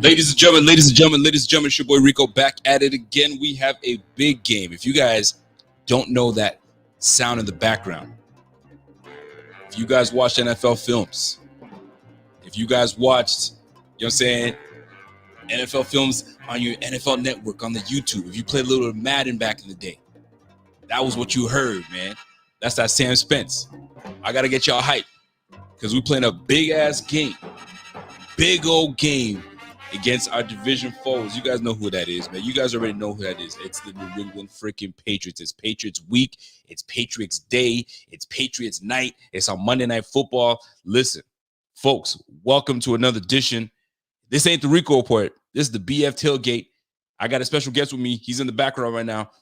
Ladies and gentlemen, it's your boy Rico back at it again. We have a big game. If you guys don't know that sound in the background, if you guys watched NFL films, if you guys watched, you know what I'm saying, NFL films on your NFL network, on the YouTube, if you played a little Madden back in the day, that was what you heard, man. That's that Sam Spence. I got to get y'all hyped because we're playing a big-ass game, big old game against our division foes. You guys know who that is, man. You guys already know who that is. It's the New England freaking Patriots. It's Patriots week. It's Patriots day. It's Patriots night. It's on Monday Night Football. Listen, folks, welcome to another edition. This ain't the Rico Report. This is the BF Tailgate. I got a special guest with me. He's in the background right now.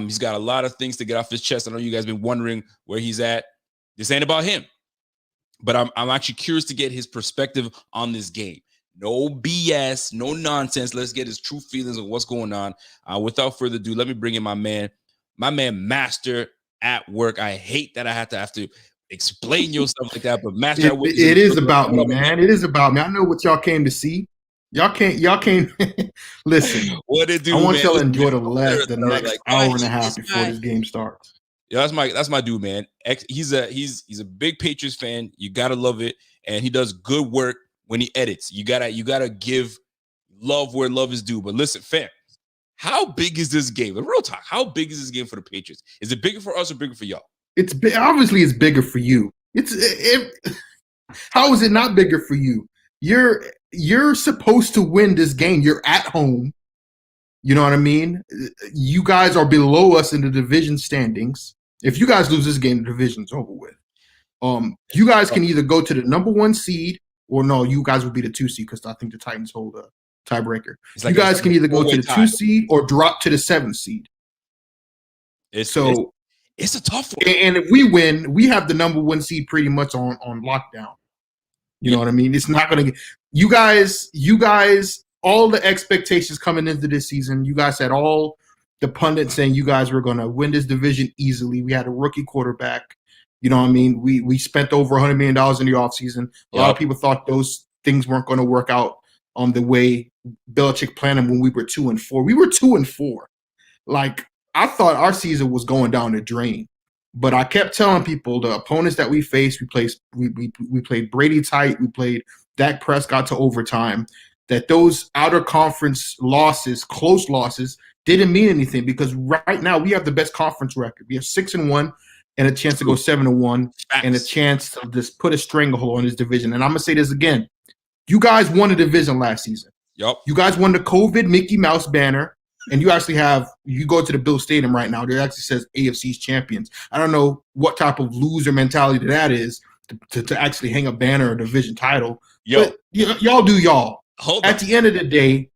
He's got a lot of things to get off his chest. I know you guys been wondering where he's at. This ain't about him, but I'm actually curious to get his perspective on this game. No BS, no nonsense. Let's get his true feelings of what's going on. Without further ado, let me bring in my man Master at work. I hate that I have to explain your stuff like that, but Master at work. It is about me, man. It is about me. I know what y'all came to see. Y'all can't listen. What it do? I want y'all to enjoy the next hour and a half before this game starts. Yeah, that's my dude, man. He's a big Patriots fan. You gotta love it, and he does good work when he edits. You gotta give love where love is due. But listen, fam, how big is this game? The real talk. How big is this game for the Patriots? Is it bigger for us or bigger for y'all? It's obviously it's bigger for you. How is it not bigger for you? You're supposed to win this game. You're at home. You know what I mean? You guys are below us in the division standings. If you guys lose this game, the division's over with. You guys can either go to the number 1 seed, or no, you guys will be the 2 seed because I think the Titans hold a tiebreaker. You guys can either go to the 2 seed or drop to the 7 seed. It's a tough one. And if we win, we have the number 1 seed pretty much on lockdown. You know what I mean? It's not going to get you guys. All the expectations coming into this season, you guys had all the pundits saying you guys were going to win this division easily. We had a rookie quarterback. You know what I mean? We spent over $100 million in the offseason. A lot of people thought those things weren't going to work out the way Belichick planned them when we were 2-4. We were 2-4. Like, I thought our season was going down the drain. But I kept telling people the opponents that we faced, we played Brady tight, we played Dak Prescott to overtime, that those outer conference losses, close losses, didn't mean anything because right now we have the best conference record. We have 6-1 and a chance to go 7-1 and a chance to just put a stranglehold on this division. And I'm going to say this again. You guys won the division last season. Yep. You guys won the COVID Mickey Mouse banner. And you actually you go to the Bill Stadium right now, there actually says AFC's champions. I don't know what type of loser mentality that is to actually hang a banner or division title. But y'all do y'all. At the end of the day,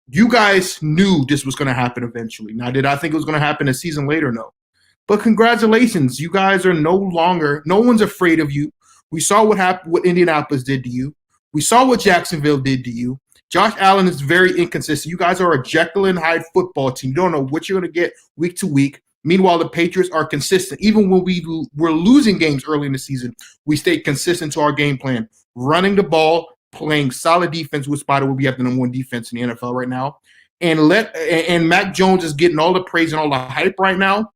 you guys knew this was going to happen eventually. Now, did I think it was going to happen a season later? No. But congratulations. You guys are no one's afraid of you. We saw what Indianapolis did to you. We saw what Jacksonville did to you. Josh Allen is very inconsistent. You guys are a Jekyll and Hyde football team. You don't know what you're going to get week to week. Meanwhile, the Patriots are consistent. Even when we were losing games early in the season, we stayed consistent to our game plan. Running the ball, playing solid defense, with Spider, where we have the number 1 defense in the NFL right now. And Mac Jones is getting all the praise and all the hype right now.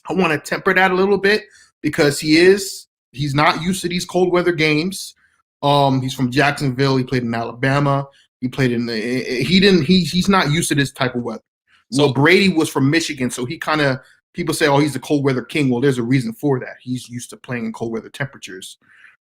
I want to temper that a little bit because he's not used to these cold weather games. He's from Jacksonville. He played in Alabama. He played in he's not used to this type of weather. So Brady was from Michigan, so he kind of, people say, oh, he's the cold weather king. Well, there's a reason for that. He's used to playing in cold weather temperatures.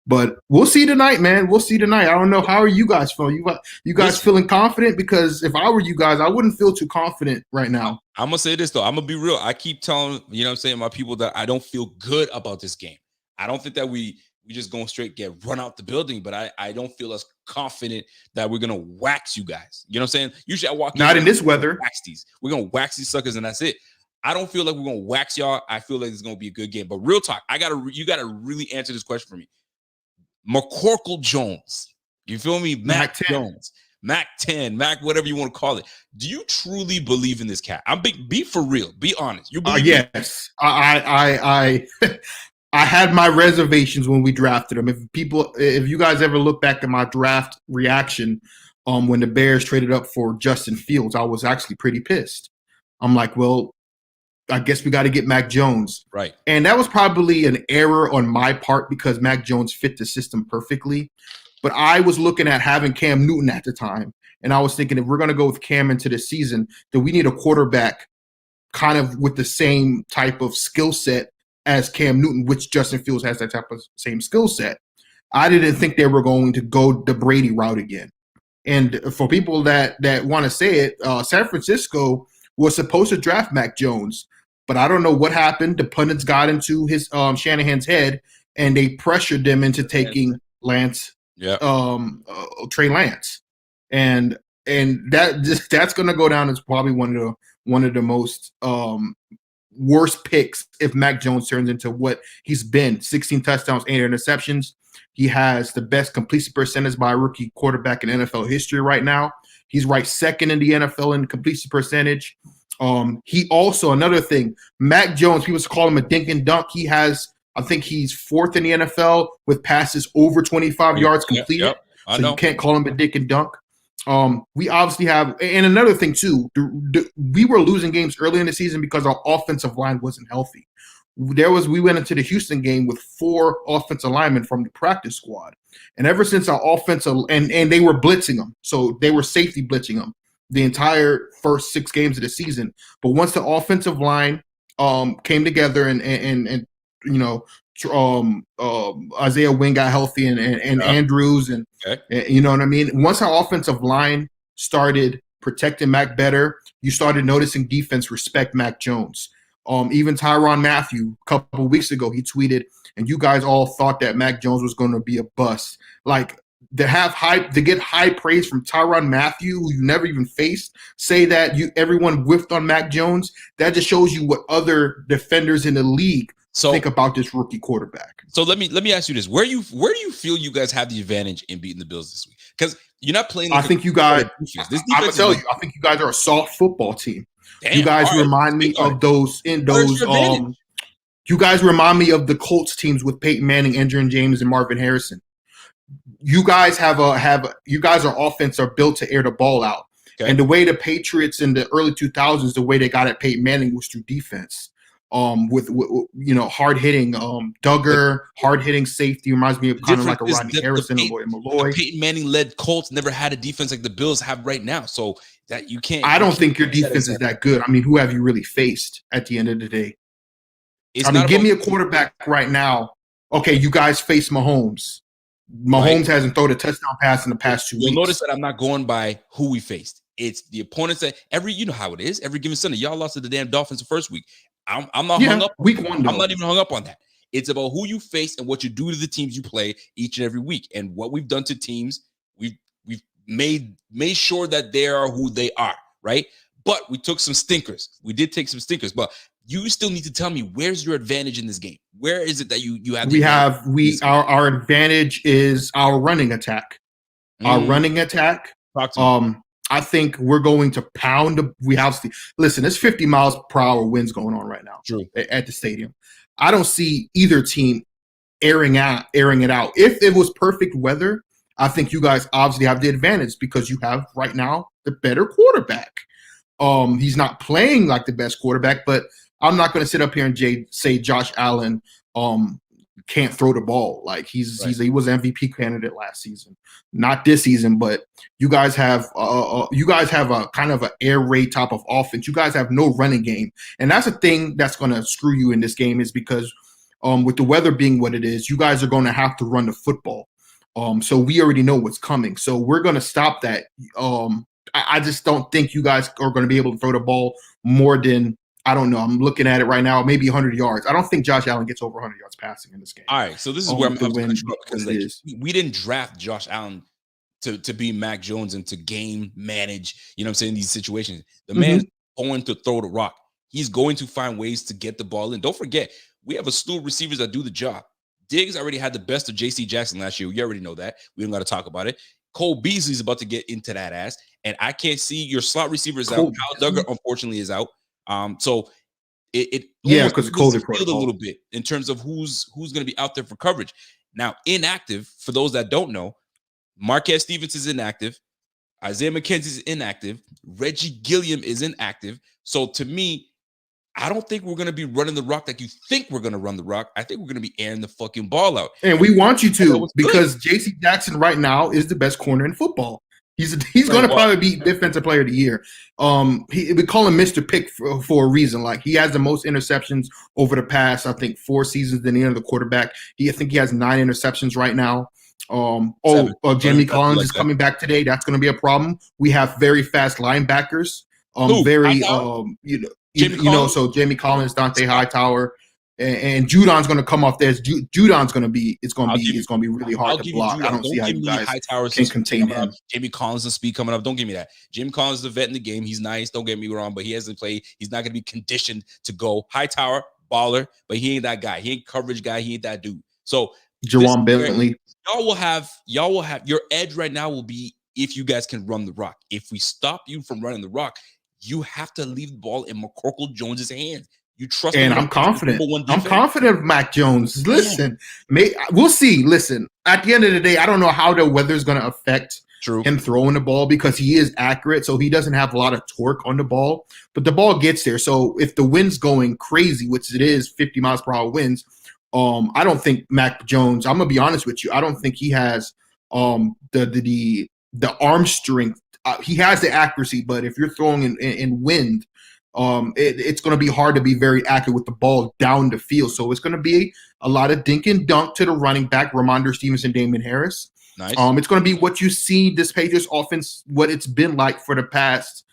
But we'll see tonight, man. We'll see tonight. I don't know. How are you guys feeling? You guys feeling confident? Because if I were you guys, I wouldn't feel too confident right now. I'm going to say this, though. I'm going to be real. I keep telling, you know what I'm saying, my people that I don't feel good about this game. I don't think that we just going straight get run out the building, but I don't feel as confident that we're going to wax you guys. You know what I'm saying? Usually I walk in this weather. We're going to wax these suckers and that's it. I don't feel like we're going to wax y'all. I feel like it's going to be a good game. But real talk, you got to really answer this question for me. McCorkle Jones. You feel me? Mac Jones. Mac 10, Mac whatever you want to call it. Do you truly believe in this cat? Be for real. Be honest. You believe? Yes, I I had my reservations when we drafted him. If you guys ever look back at my draft reaction, when the Bears traded up for Justin Fields, I was actually pretty pissed. I'm like, well, I guess we got to get Mac Jones. Right. And that was probably an error on my part because Mac Jones fit the system perfectly. But I was looking at having Cam Newton at the time. And I was thinking, if we're going to go with Cam into the season, then we need a quarterback kind of with the same type of skill set as Cam Newton, which Justin Fields has that type of same skill set. I didn't think they were going to go the Brady route again. And for people that want to say it, San Francisco was supposed to draft Mac Jones, but I don't know what happened. The pundits got into his Shanahan's head, and they pressured them into taking Trey Lance, and that's going to go down as probably one of the most worst picks if Mac Jones turns into what he's been: 16 touchdowns, 8 interceptions. He has the best completion percentage by a rookie quarterback in NFL history right now. He's right second in the NFL in completion percentage. He also, another thing, Mac Jones, people call him a dink and dunk. I think he's fourth in the NFL with passes over 25 yards completed. Yep. So you can't call him a dink and dunk. We obviously have, and another thing too, we were losing games early in the season because our offensive line wasn't healthy. We went into the Houston game with 4 offensive linemen from the practice squad. And ever since our offensive, and they were blitzing them. So they were safety blitzing them the entire first 6 games of the season. But once the offensive line came together and Isaiah Wynn got healthy and Andrews and you know what I mean? Once our offensive line started protecting Mac better, you started noticing defense respect Mac Jones. Even Tyrann Mathieu, a couple of weeks ago, he tweeted, and you guys all thought that Mac Jones was going to be a bust. Like, to get high praise from Tyrann Mathieu, who you never even faced, say that everyone whiffed on Mac Jones. That just shows you what other defenders in the league think about this rookie quarterback. So let me ask you this: where do you feel you guys have the advantage in beating the Bills this week? Because you're not playing. I think you guys. I'm gonna tell you. I think you guys are a soft football team. Damn, you guys remind me of those. You guys remind me of the Colts teams with Peyton Manning, Andrew James, and Marvin Harrison. You guys you guys are offense are built to air the ball out. Okay. And the way the Patriots in the early 2000s, the way they got at Peyton Manning was through defense. With hard hitting Duggar, hard hitting safety reminds me of kind of like a Rodney Harrison or Malloy. The Peyton Manning led Colts never had a defense like the Bills have right now, so that you can't. I don't think your defense is that good. I mean, who have you really faced at the end of the day? Give me a quarterback right now. Okay, you guys face Mahomes. Mahomes hasn't thrown a touchdown pass in the past 2 weeks. You'll notice that I'm not going by who we faced. It's the opponents that you know how it is. Every given Sunday, y'all lost to the damn Dolphins the first week. I'm not hung up. Week 1. I'm not even hung up on that. It's about who you face and what you do to the teams you play each and every week. And what we've done to teams, we've made sure that they are who they are, right? But we took some stinkers. We did take some stinkers, but you still need to tell me, where's your advantage in this game? Where is it that you have? Our advantage is our running attack. Our running attack. Talk to me. I think we're going to pound. Listen, there's 50 miles per hour winds going on right now. True. At the stadium. I don't see either team airing it out. If it was perfect weather, I think you guys obviously have the advantage because you have right now the better quarterback. He's not playing like the best quarterback, but I'm not going to sit up here and say Josh Allen can't throw the ball. Like he was an MVP candidate last season, not this season. But you guys have a kind of an air raid type of offense. You guys have no running game, and that's a thing that's going to screw you in this game. Is because with the weather being what it is, you guys are going to have to run the football. So we already know what's coming. So we're going to stop that. I just don't think you guys are going to be able to throw the ball more than, I don't know, I'm looking at it right now, maybe 100 yards. I don't think Josh Allen gets over 100 yards passing in this game. All right, so this is where I'm going to because we didn't draft Josh Allen to be Mac Jones and to game manage, you know what I'm saying, these situations. The man's going to throw the rock. He's going to find ways to get the ball in. Don't forget, we have a slew of receivers that do the job. Diggs already had the best of J.C. Jackson last year. You already know that. We don't got to talk about it. Cole Beasley's about to get into that ass, and I can't see your slot receivers out. Cole Kyle Duggar, unfortunately, is out. So it Yeah, almost because levels COVID the field a protocol. little bit in terms of who's going to be out there for coverage. Now, inactive, for those that don't know, Marquez Stevens is inactive. Isaiah McKenzie is inactive. Reggie Gilliam is inactive. So to me, I don't think we're going to be running the rock like you think we're going to run the rock. I think we're going to be airing the fucking ball out. And we want you to, was because J.C. Jackson right now is the best corner in football. He's going to probably be defensive player of the year. We call him Mr. Pick for a reason. Like, he has the most interceptions over the past, I think, 4 seasons than any other quarterback. I think he has 9 interceptions right now. Jamie Collins is coming back today. That's going to be a problem. We have very fast linebackers. So Jamie Collins, Dante Hightower, and Judon's going to come off there. Judon's going to be really hard to block. I don't see how you guys can contain him. Jamie Collins and speed coming up. Don't give me that. Jamie Collins is a vet in the game. He's nice. Don't get me wrong, but he hasn't played. He's not going to be conditioned to go. Hightower, baller, but he ain't that guy. He ain't coverage guy. He ain't that dude. So Jawan Bentley. Y'all will have your edge right now will be if you guys can run the rock. If we stop you from running the rock, you have to leave the ball in McCorkle Jones's hands. You trust him. And I'm confident. I'm confident of Mac Jones. Listen, we'll see. Listen, at the end of the day, I don't know how the weather is going to affect him throwing the ball, because he is accurate, so he doesn't have a lot of torque on the ball, but the ball gets there. So if the wind's going crazy, which it is, 50 miles per hour winds, I don't think Mac Jones, I'm gonna be honest with you, I don't think he has the arm strength. He has the accuracy, but if you're throwing in wind, it's going to be hard to be very accurate with the ball down the field. So it's going to be a lot of dink and dunk to the running back, Ramondre Stevenson, Damon Harris. Nice. It's going to be what you see this Patriots offense, what it's been like for the past,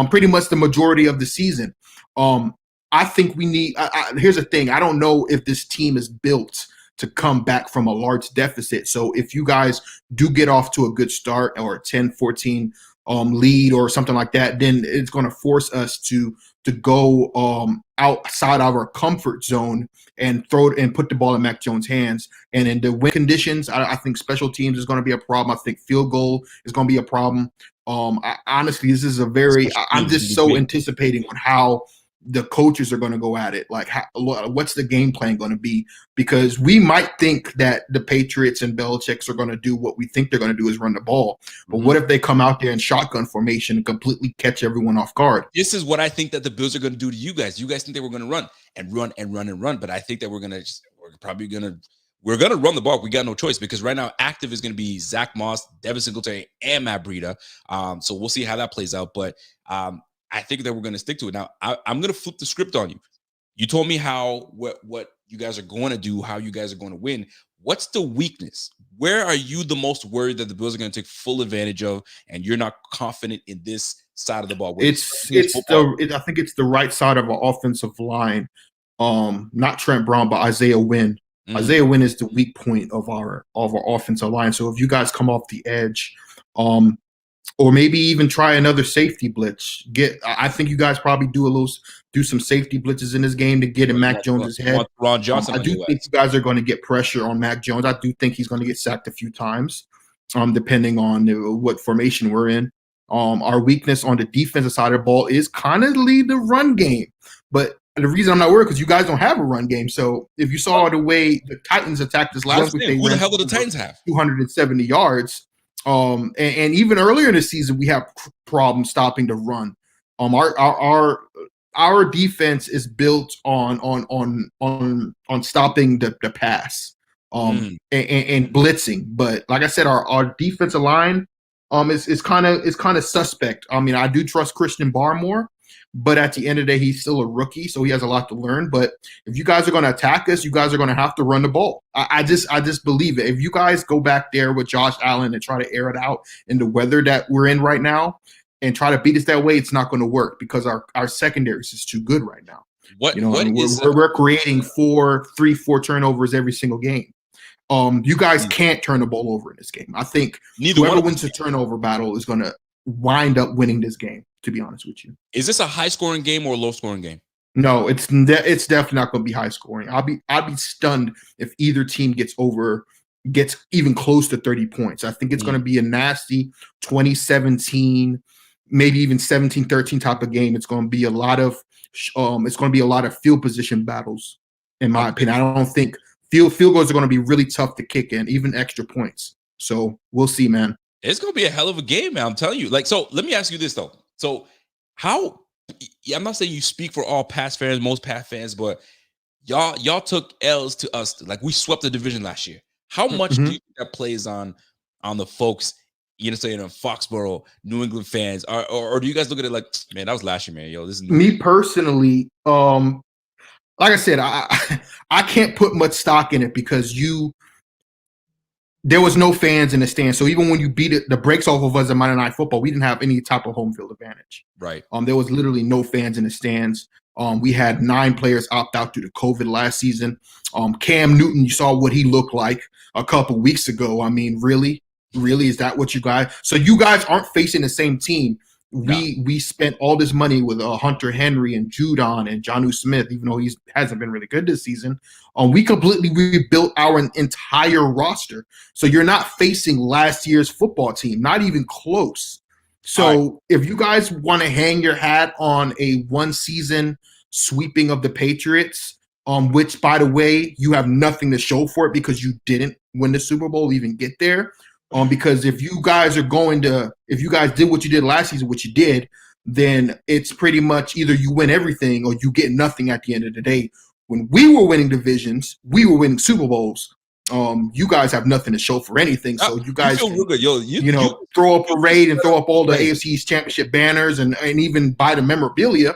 pretty much the majority of the season. I think we need. Here's the thing: I don't know if this team is built to come back from a large deficit. So if you guys do get off to a good start, or a 10-14 lead or something like that, then it's going to force us to go outside our comfort zone and throw it and put the ball in Mac Jones' hands. And in the win conditions, I think special teams is going to be a problem. I think field goal is going to be a problem. Honestly, this is I'm just so anticipating on how the coaches are going to go at it. Like, what's the game plan going to be? Because we might think that the Patriots and Belichick's are going to do what we think they're going to do, is run the ball. But what if they come out there in shotgun formation and completely catch everyone off guard? This is what I think that the Bills are going to do to you guys. You guys think they were going to run and run and run and run, but I think that we're going to run the ball. We got no choice, because right now active is going to be Zach Moss, Devin Singletary, and Matt Breida. So we'll see how that plays out. But I think that we're going to stick to it. Now, I'm going to flip the script on you. You told me what you guys are going to do, how you guys are going to win. What's the weakness? Where are you the most worried that the Bills are going to take full advantage of, and you're not confident in this side of the ball? I think it's the right side of our offensive line. Not Trent Brown, but Isaiah Wynn. Isaiah Wynn is the weak point of our offensive line. So if you guys come off the edge, or maybe even try another safety blitz. I think you guys probably do some safety blitzes in this game to get in Mac Jones's head. Ron Johnson. I do think you guys are going to get pressure on Mac Jones. I do think he's going to get sacked a few times, depending on what formation we're in. Our weakness on the defensive side of the ball is kind of the run game. But the reason I'm not worried, because you guys don't have a run game. So if you saw the way the Titans attacked us last week, who the hell do the Titans have? 270 yards. And even earlier in the season, we have problems stopping the run. Our defense is built on stopping the pass, and blitzing. But like I said, our defensive line is kind of suspect. I mean, I do trust Christian Barmore, but at the end of the day, he's still a rookie, so he has a lot to learn. But if you guys are going to attack us, you guys are going to have to run the ball. I just believe it. If you guys go back there with Josh Allen and try to air it out in the weather that we're in right now and try to beat us that way, it's not going to work, because our secondary is just too good right now. We're creating 4 turnovers every single game. You guys can't turn the ball over in this game. I think whoever wins the turnover battle is going to wind up winning this game, to be honest with you. Is this a high-scoring game or a low-scoring game? No, it's definitely not going to be high-scoring. I'll be stunned if either team gets over gets even close to 30 points. I think it's going to be a nasty 2017, maybe even 17-13 type of game. It's going to be a lot of field position battles, in my opinion. I don't think field goals are going to be really tough to kick in, even extra points. So we'll see, man. It's going to be a hell of a game, man. I'm telling you. So let me ask you this though. So I'm not saying you speak for all Pats fans, most Pats fans, but y'all took L's to us. Like, we swept the division last year. How much do you think that plays on the folks, Foxborough, New England fans, or do you guys look at it like, man, that was last year, man? Yo, this is me personally. Like I said, I can't put much stock in it because there was no fans in the stands. So even when you beat the brakes off of us in Monday Night Football, we didn't have any type of home field advantage. Right. There was literally no fans in the stands. We had 9 players opt out due to COVID last season. Cam Newton, you saw what he looked like a couple weeks ago. I mean, really, is that what you guys? So you guys aren't facing the same team. We spent all this money with Hunter Henry and Judon and Jonnu Smith, even though he hasn't been really good this season. We completely rebuilt our entire roster. So you're not facing last year's football team, not even close. So if you guys want to hang your hat on a one-season sweeping of the Patriots, which, by the way, you have nothing to show for it because you didn't win the Super Bowl, even get there. Because if you guys did what you did last season, which you did, then it's pretty much either you win everything or you get nothing at the end of the day. When we were winning divisions, we were winning Super Bowls. You guys have nothing to show for anything, so you guys can, throw a parade and throw up all the AFC East Championship banners and even buy the memorabilia,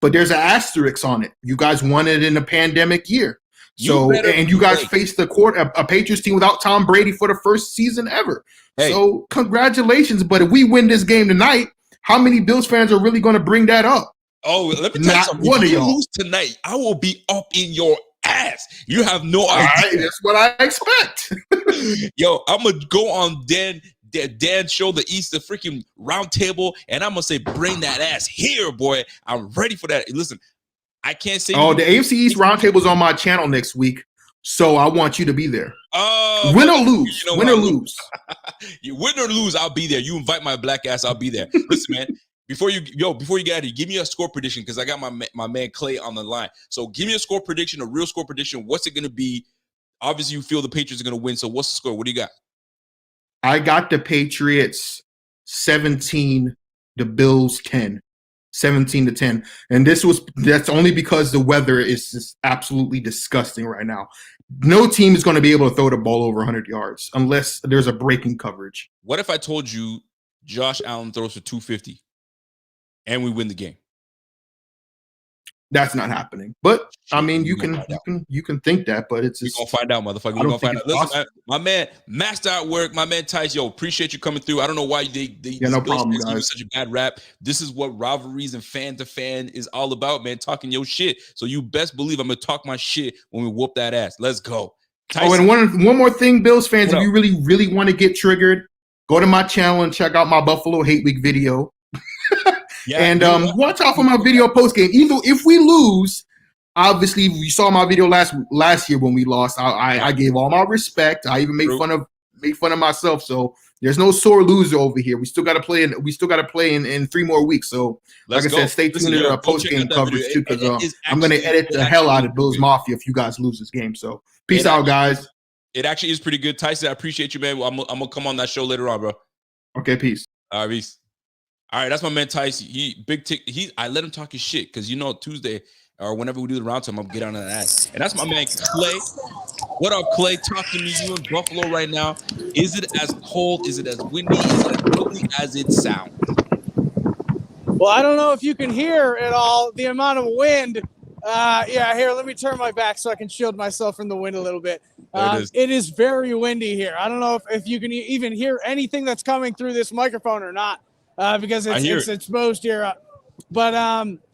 but there's an asterisk on it. You guys won it in a pandemic year, and you guys faced a Patriots team without Tom Brady for the first season ever. So congratulations, but if we win this game tonight, how many Bills fans are really going to bring that up? Oh, let me tell you something. If you lose tonight, I will be up in your ass. You have no idea. Right, that's what I expect. Yo, I'm going to go on Dan show, the Easter freaking round table, and I'm going to say, bring that ass here, boy. I'm ready for that. Listen, I can't say. Oh, the AFC East round table is on my channel next week, so I want you to be there. Oh, win or lose. Win or lose. You win or lose, I'll be there. You invite my black ass, I'll be there. Listen, man. Before you get out of here, give me a score prediction because I got my man Clay on the line. So give me a score prediction, a real score prediction. What's it going to be? Obviously, you feel the Patriots are going to win. So what's the score? What do you got? I got the Patriots 17, the Bills 10. 17-10. And that's only because the weather is just absolutely disgusting right now. No team is going to be able to throw the ball over 100 yards unless there's a breaking coverage. What if I told you Josh Allen throws for 250? And we win the game? That's not happening. But I mean, you can think that, but it's just, we're gonna find out, motherfucker. We're gonna find out. Listen, my man, Master at Work, my man Tice, yo, appreciate you coming through. I don't know why they no problem, guys. Give such a bad rap. This is what rivalries and fan to fan is all about, man. Talking your shit. So you best believe I'm gonna talk my shit when we whoop that ass. Let's go. Tyson. Oh, and one more thing, Bills fans, if you really want to get triggered, go to my channel and check out my Buffalo Hate Week video. Watch out for my video post game. Even if we lose, obviously you saw my video last year when we lost. I gave all my respect. I even made fun of myself. So there's no sore loser over here. We still got to play in 3 more weeks. So like I said, stay tuned to post game coverage too, because I'm going to edit the hell out of Bills Mafia if you guys lose this game. So peace out, guys. It actually is pretty good. Tyson, I appreciate you, man. I'm gonna come on that show later on, bro. Okay, peace. All right, peace. All right, that's my man Tyson. I let him talk his shit because Tuesday or whenever we do the round table, I'm gonna get on that ass. And that's my man Clay. What up, Clay? Talk to me. You in Buffalo right now? Is it as cold? Is it as windy? Is it as ugly as it sounds? Well, I don't know if you can hear at all the amount of wind. Here, let me turn my back so I can shield myself from the wind a little bit. It is very windy here. I don't know if you can even hear anything that's coming through this microphone or not, because it's exposed here. But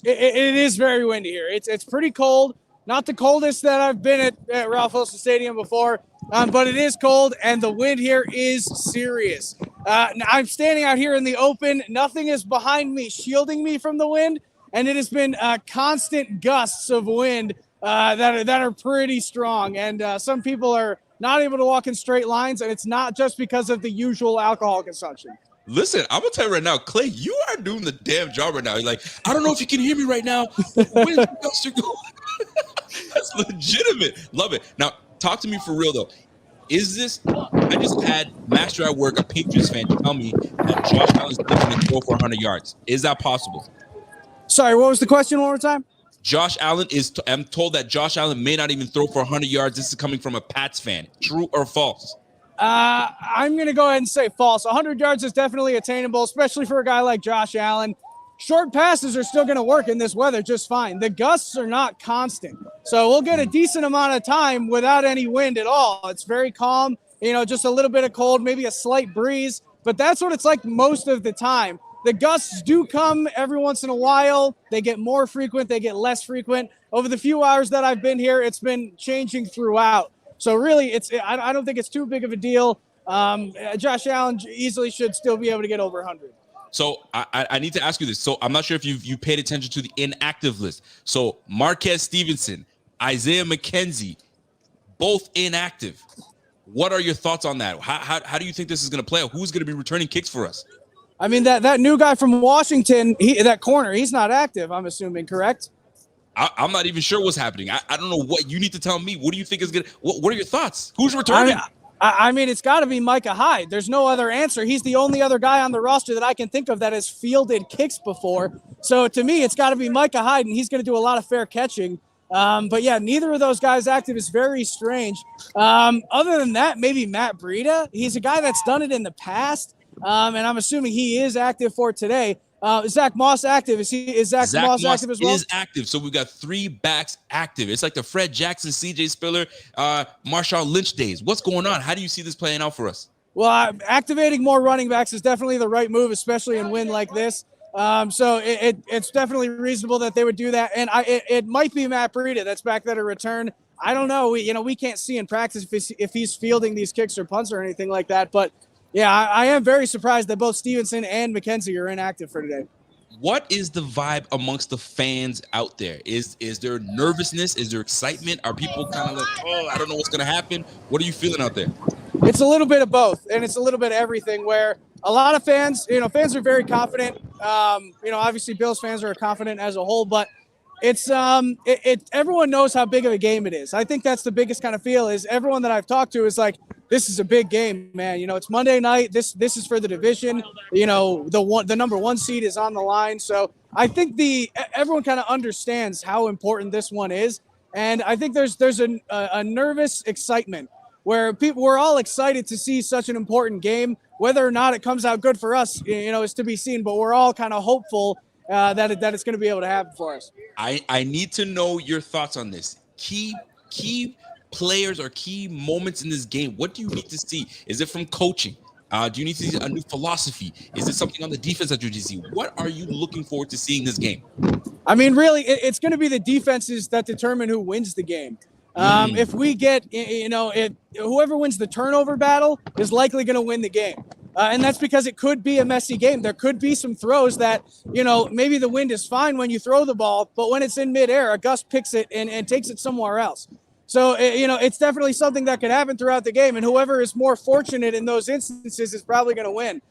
it is very windy here. It's pretty cold. Not the coldest that I've been at Ralph Wilson Stadium before, but it is cold, and the wind here is serious. I'm standing out here in the open. Nothing is behind me shielding me from the wind, and it has been constant gusts of wind that are pretty strong. And some people are not able to walk in straight lines, and it's not just because of the usual alcohol consumption. Listen, I'm gonna tell you right now, Clay, you are doing the damn job right now. You're like, I don't know if you can hear me right now, but where's the duster going? That's legitimate. Love it. Now, talk to me for real though. Is this? I just had Master at Work, a Patriots fan, tell me that Josh Allen's looking to throw for 100 yards. Is that possible? Sorry, what was the question one more time? Josh Allen I'm told that Josh Allen may not even throw for 100 yards. This is coming from a Pats fan. True or false? I'm going to go ahead and say false. 100 yards is definitely attainable, especially for a guy like Josh Allen. Short passes are still going to work in this weather just fine. The gusts are not constant. So we'll get a decent amount of time without any wind at all. It's very calm, just a little bit of cold, maybe a slight breeze. But that's what it's like most of the time. The gusts do come every once in a while. They get more frequent. They get less frequent. Over the few hours that I've been here, it's been changing throughout. So really, I don't think it's too big of a deal. Josh Allen easily should still be able to get over 100. So I need to ask you this. So I'm not sure if you paid attention to the inactive list. So Marquez Stevenson, Isaiah McKenzie, both inactive. What are your thoughts on that? How do you think this is going to play out? Who's going to be returning kicks for us? I mean, that new guy from Washington, that corner, he's not active, I'm assuming, correct? I'm not even sure what's happening. I don't know what you need to tell me. What do you think is good? What are your thoughts? Who's returning? I mean, it's got to be Micah Hyde. There's no other answer. He's the only other guy on the roster that I can think of that has fielded kicks before. So to me, it's got to be Micah Hyde, and he's going to do a lot of fair catching. But yeah, neither of those guys active is very strange. Other than that, maybe Matt Breida. He's a guy that's done it in the past, and I'm assuming he is active for today. Zach Moss active? Is Zach Moss active as well? Is active. So we've got 3 backs active. It's like the Fred Jackson, C.J. Spiller, Marshawn Lynch days. What's going on? How do you see this playing out for us? Well, activating more running backs is definitely the right move, especially in wind like this. So it's definitely reasonable that they would do that. And it might be Matt Breida that's back there to return. I don't know. We can't see in practice if he's fielding these kicks or punts or anything like that. But yeah, I am very surprised that both Stevenson and McKenzie are inactive for today. What is the vibe amongst the fans out there? Is there nervousness? Is there excitement? Are people kind of like, oh, I don't know what's going to happen? What are you feeling out there? It's a little bit of both, and it's a little bit of everything where a lot of fans are very confident. Obviously Bills fans are confident as a whole, but it's everyone knows how big of a game it is. I think that's the biggest kind of feel is everyone that I've talked to is like, this is a big game, man. It's Monday night. This is for the division. The number 1 seed is on the line. So I think everyone kind of understands how important this one is. And I think there's a nervous excitement where we're all excited to see such an important game. Whether or not it comes out good for us, is to be seen. But we're all kind of hopeful that it's going to be able to happen for us. I need to know your thoughts on this. Key players or key moments in this game. What do you need to see? Is it from coaching? Do you need to see a new philosophy? Is it something on the defense that you need to see? What are you looking forward to seeing this game? I mean, really, it's going to be the defenses that determine who wins the game. If we get, whoever wins the turnover battle is likely going to win the game. And that's because it could be a messy game. There could be some throws that, maybe the wind is fine when you throw the ball, but when it's in midair, a gust picks it and takes it somewhere else. So, it's definitely something that could happen throughout the game, and whoever is more fortunate in those instances is probably going to win.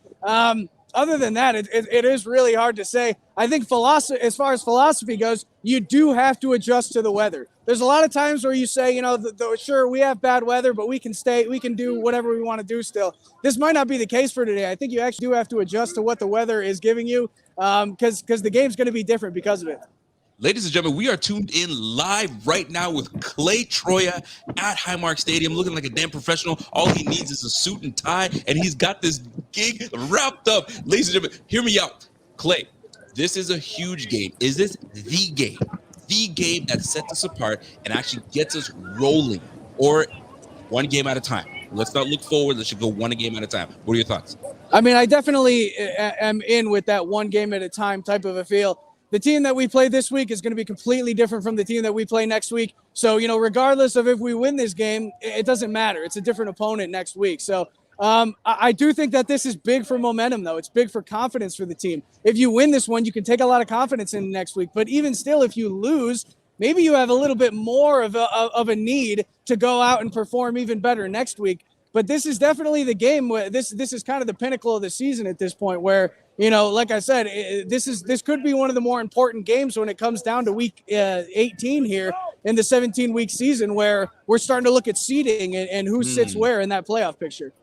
Other than that, it is really hard to say. I think as far as philosophy goes, you do have to adjust to the weather. There's a lot of times where you say, sure, we have bad weather, but we can do whatever we want to do still. This might not be the case for today. I think you actually do have to adjust to what the weather is giving you because the game's going to be different because of it. Ladies and gentlemen, we are tuned in live right now with Clay Troya at Highmark Stadium, looking like a damn professional. All he needs is a suit and tie, and he's got this gig wrapped up. Ladies and gentlemen, hear me out. Clay, this is a huge game. Is this the game? The game that sets us apart and actually gets us rolling, or one game at a time? Let's not look forward. Let's just go one game at a time. What are your thoughts? I mean, I definitely am in with that one game at a time type of a feel. The team that we play this week is going to be completely different from the team that we play next week. So, regardless of if we win this game, it doesn't matter. It's a different opponent next week. So I do think that this is big for momentum, though. It's big for confidence for the team. If you win this one, you can take a lot of confidence in next week. But even still, if you lose, maybe you have a little bit more of a need to go out and perform even better next week. But this is definitely the game where this is kind of the pinnacle of the season at this point, where, like I said, this could be one of the more important games when it comes down to week 18 here in the 17-week season, where we're starting to look at seeding and who sits where in that playoff picture.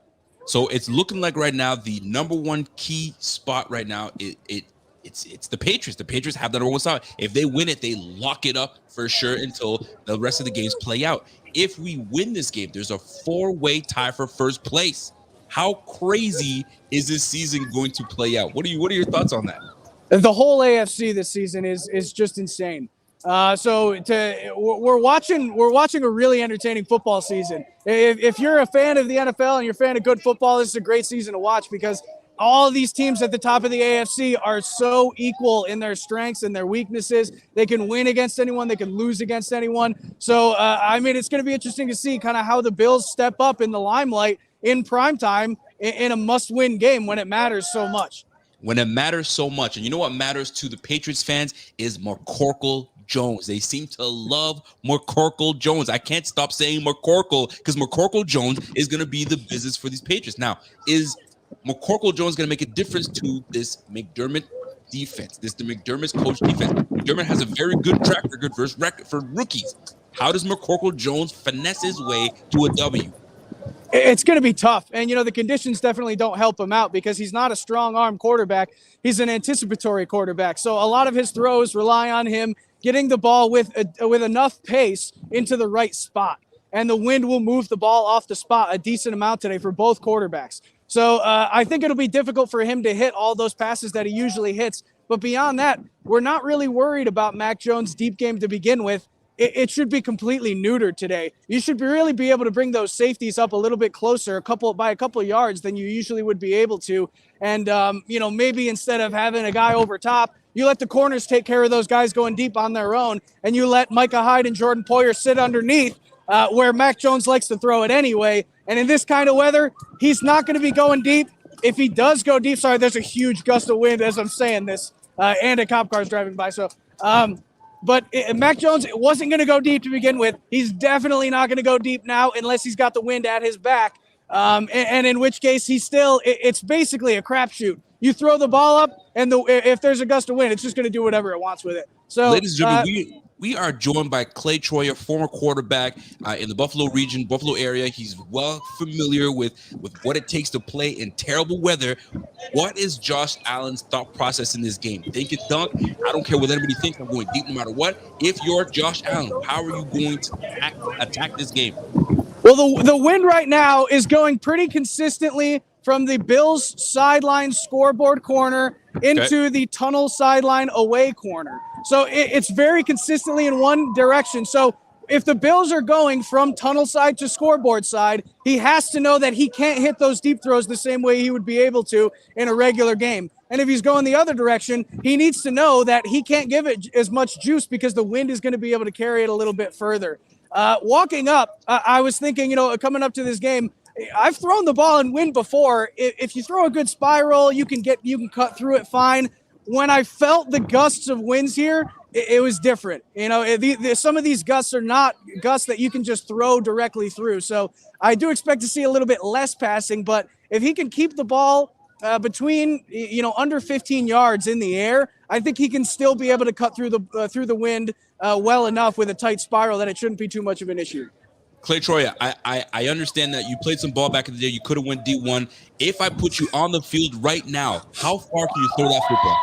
So it's looking like right now the number one key spot right now it's the Patriots. The Patriots have the number one spot. If they win it, they lock it up for sure until the rest of the games play out. If we win this game, there's a 4-way tie for first place. How crazy is this season going to play out? What are your thoughts on that? The whole AFC this season is just insane. We're watching a really entertaining football season. If you're a fan of the NFL and you're a fan of good football, this is a great season to watch, because all of these teams at the top of the AFC are so equal in their strengths and their weaknesses. They can win against anyone. They can lose against anyone. So, it's going to be interesting to see kind of how the Bills step up in the limelight in primetime in a must-win game when it matters so much. When it matters so much. And you know what matters to the Patriots fans is McCorkle Jones. They seem to love McCorkle Jones. I can't stop saying McCorkle because McCorkle Jones is going to be the business for these Patriots. Now, is McCorkle Jones going to make a difference to this McDermott defense, the McDermott's coach defense? McDermott has a very good track record for rookies. How does McCorkle Jones finesse his way to a W? It's going to be tough. And, the conditions definitely don't help him out, because he's not a strong arm quarterback. He's an anticipatory quarterback. So a lot of his throws rely on him getting the ball with enough pace into the right spot. And the wind will move the ball off the spot a decent amount today for both quarterbacks. So I think it'll be difficult for him to hit all those passes that he usually hits. But beyond that, we're not really worried about Mac Jones' deep game to begin with. It should be completely neutered today. You should really be able to bring those safeties up a little bit closer, by a couple of yards than you usually would be able to. And, maybe instead of having a guy over top, you let the corners take care of those guys going deep on their own, and you let Micah Hyde and Jordan Poyer sit underneath where Mac Jones likes to throw it anyway. And in this kind of weather, he's not going to be going deep. If he does go deep, there's a huge gust of wind as I'm saying this, and a cop car's driving by. But Mac Jones wasn't going to go deep to begin with. He's definitely not going to go deep now unless he's got the wind at his back. And in which case it's basically a crapshoot. You throw the ball up, and if there's a gust of wind, it's just going to do whatever it wants with it. So, ladies and gentlemen, we are joined by Clay Troyer, former quarterback in the Buffalo region, Buffalo area. He's well familiar with what it takes to play in terrible weather. What is Josh Allen's thought process in this game? Think it dunk. I don't care what anybody thinks. I'm going deep no matter what. If you're Josh Allen, how are you going to attack this game? Well, the wind right now is going pretty consistently from the Bills sideline scoreboard corner into the tunnel sideline away corner. So it's very consistently in one direction. So if the Bills are going from tunnel side to scoreboard side, he has to know that he can't hit those deep throws the same way he would be able to in a regular game. And if he's going the other direction, he needs to know that he can't give it as much juice because the wind is going to be able to carry it a little bit further. Walking up, I was thinking, coming up to this game, I've thrown the ball in wind before. If you throw a good spiral, you can cut through it fine. When I felt the gusts of winds here, it was different. Some of these gusts are not gusts that you can just throw directly through. So I do expect to see a little bit less passing, but if he can keep the ball between, under 15 yards in the air, I think he can still be able to cut through the wind well enough with a tight spiral that it shouldn't be too much of an issue. Clay Troyer, I understand that you played some ball back in the day. You could have went D1. If I put you on the field right now, how far can you throw that football?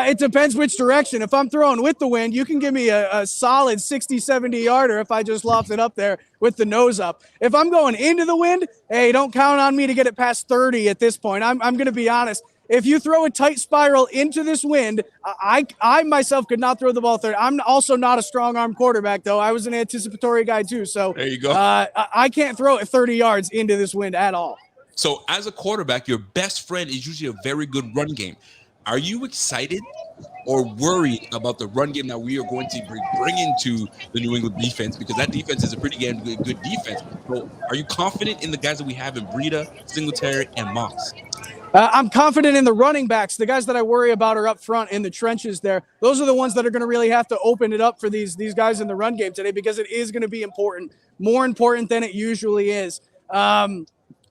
It depends which direction. If I'm throwing with the wind, you can give me a solid 60, 70 yarder if I just loft it up there with the nose up. If I'm going into the wind, hey, don't count on me to get it past 30 at this point. I'm going to be honest. If you throw a tight spiral into this wind, I myself could not throw the ball 30. I'm also not a strong arm quarterback, though. I was an anticipatory guy, too. So there you go. I can't throw it 30 yards into this wind at all. So as a quarterback, your best friend is usually a very good run game. Are you excited or worried about the run game that we are going to bring into the New England defense? Because that defense is a pretty good defense. So are you confident in the guys that we have in Breida, Singletary, and Moss? I'm confident in the running backs. The guys that I worry about are up front in the trenches there. Those are the ones that are going to really have to open it up for these guys in the run game today, because it is going to be important, more important than it usually is.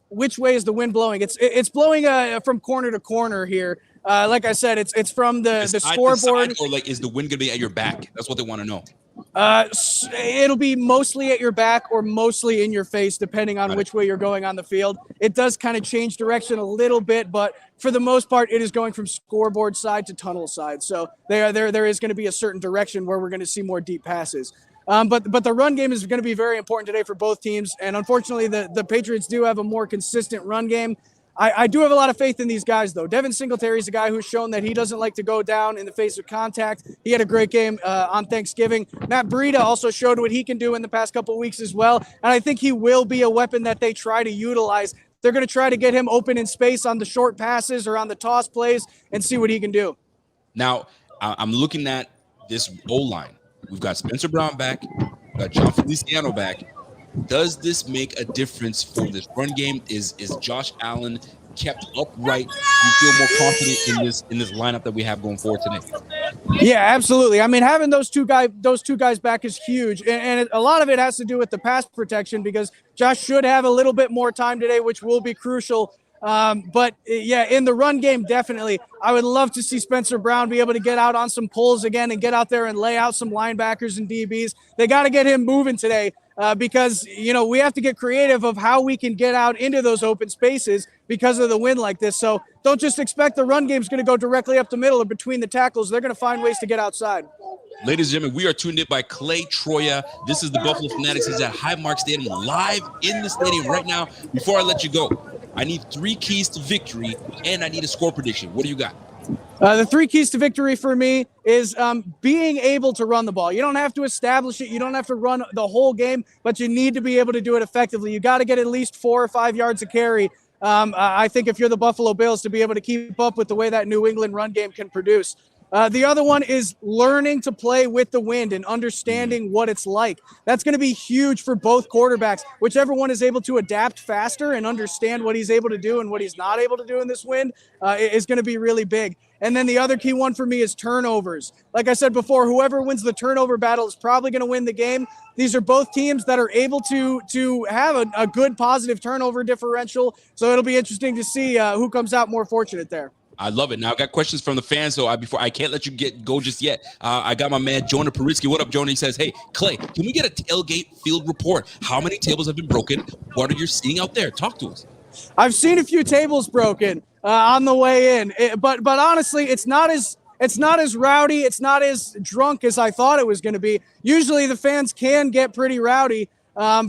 Which way is the wind blowing? It's blowing from corner to corner here. Like I said, it's from the scoreboard. Or like, is the wind going to be at your back? That's what they want to know. It'll be mostly at your back or mostly in your face, depending on which way you're going on the field. It does kind of change direction a little bit, but for the most part, it is going from scoreboard side to tunnel side. So there is going to be a certain direction where we're going to see more deep passes. But the run game is going to be very important today for both teams. And unfortunately, the Patriots do have a more consistent run game. I do have a lot of faith in these guys, though. Devin Singletary is a guy who's shown that he doesn't like to go down in the face of contact. He had a great game on Thanksgiving. Matt Breida also showed what he can do in the past couple of weeks as well. And I think he will be a weapon that they try to utilize. They're going to try to get him open in space on the short passes or on the toss plays and see what he can do. Now, I'm looking at this O-line. We've got Spencer Brown back. We've got John Feliciano back. Does this make a difference for this run game? Is Josh Allen kept upright? Do you feel more confident in this lineup that we have going forward today? Yeah, absolutely. I mean, having those two guys back is huge, and a lot of it has to do with the pass protection, because Josh should have a little bit more time today, which will be crucial. But yeah, in the run game, definitely, I would love to see Spencer Brown be able to get out on some pulls again and get out there and lay out some linebackers and DBs. They got to get him moving today. Because, we have to get creative of how we can get out into those open spaces because of the wind like this. So don't just expect the run game's going to go directly up the middle or between the tackles. They're going to find ways to get outside. Ladies and gentlemen, we are tuned in by Clay Troya. This is the Buffalo Fanatics. He's at Highmark Stadium, live in the stadium right now. Before I let you go, I need 3 keys to victory, and I need a score prediction. What do you got? The 3 keys to victory for me is being able to run the ball. You don't have to establish it. You don't have to run the whole game, but you need to be able to do it effectively. You got to get at least 4 or 5 yards a carry. I think if you're the Buffalo Bills, to be able to keep up with the way that New England run game can produce. The other one is learning to play with the wind and understanding what it's like. That's going to be huge for both quarterbacks. Whichever one is able to adapt faster and understand what he's able to do and what he's not able to do in this wind is going to be really big. And then the other key one for me is turnovers. Like I said before, whoever wins the turnover battle is probably going to win the game. These are both teams that are able to have a good positive turnover differential. So it'll be interesting to see who comes out more fortunate there. I love it. Now, I got questions from the fans, so before I can't let you go just yet. I got my man, Jonah Paritsky. What up, Jonah? He says, hey, Clay, can we get a tailgate field report? How many tables have been broken? What are you seeing out there? Talk to us. I've seen a few tables broken on the way in, but honestly, it's not as rowdy. It's not as drunk as I thought it was going to be. Usually the fans can get pretty rowdy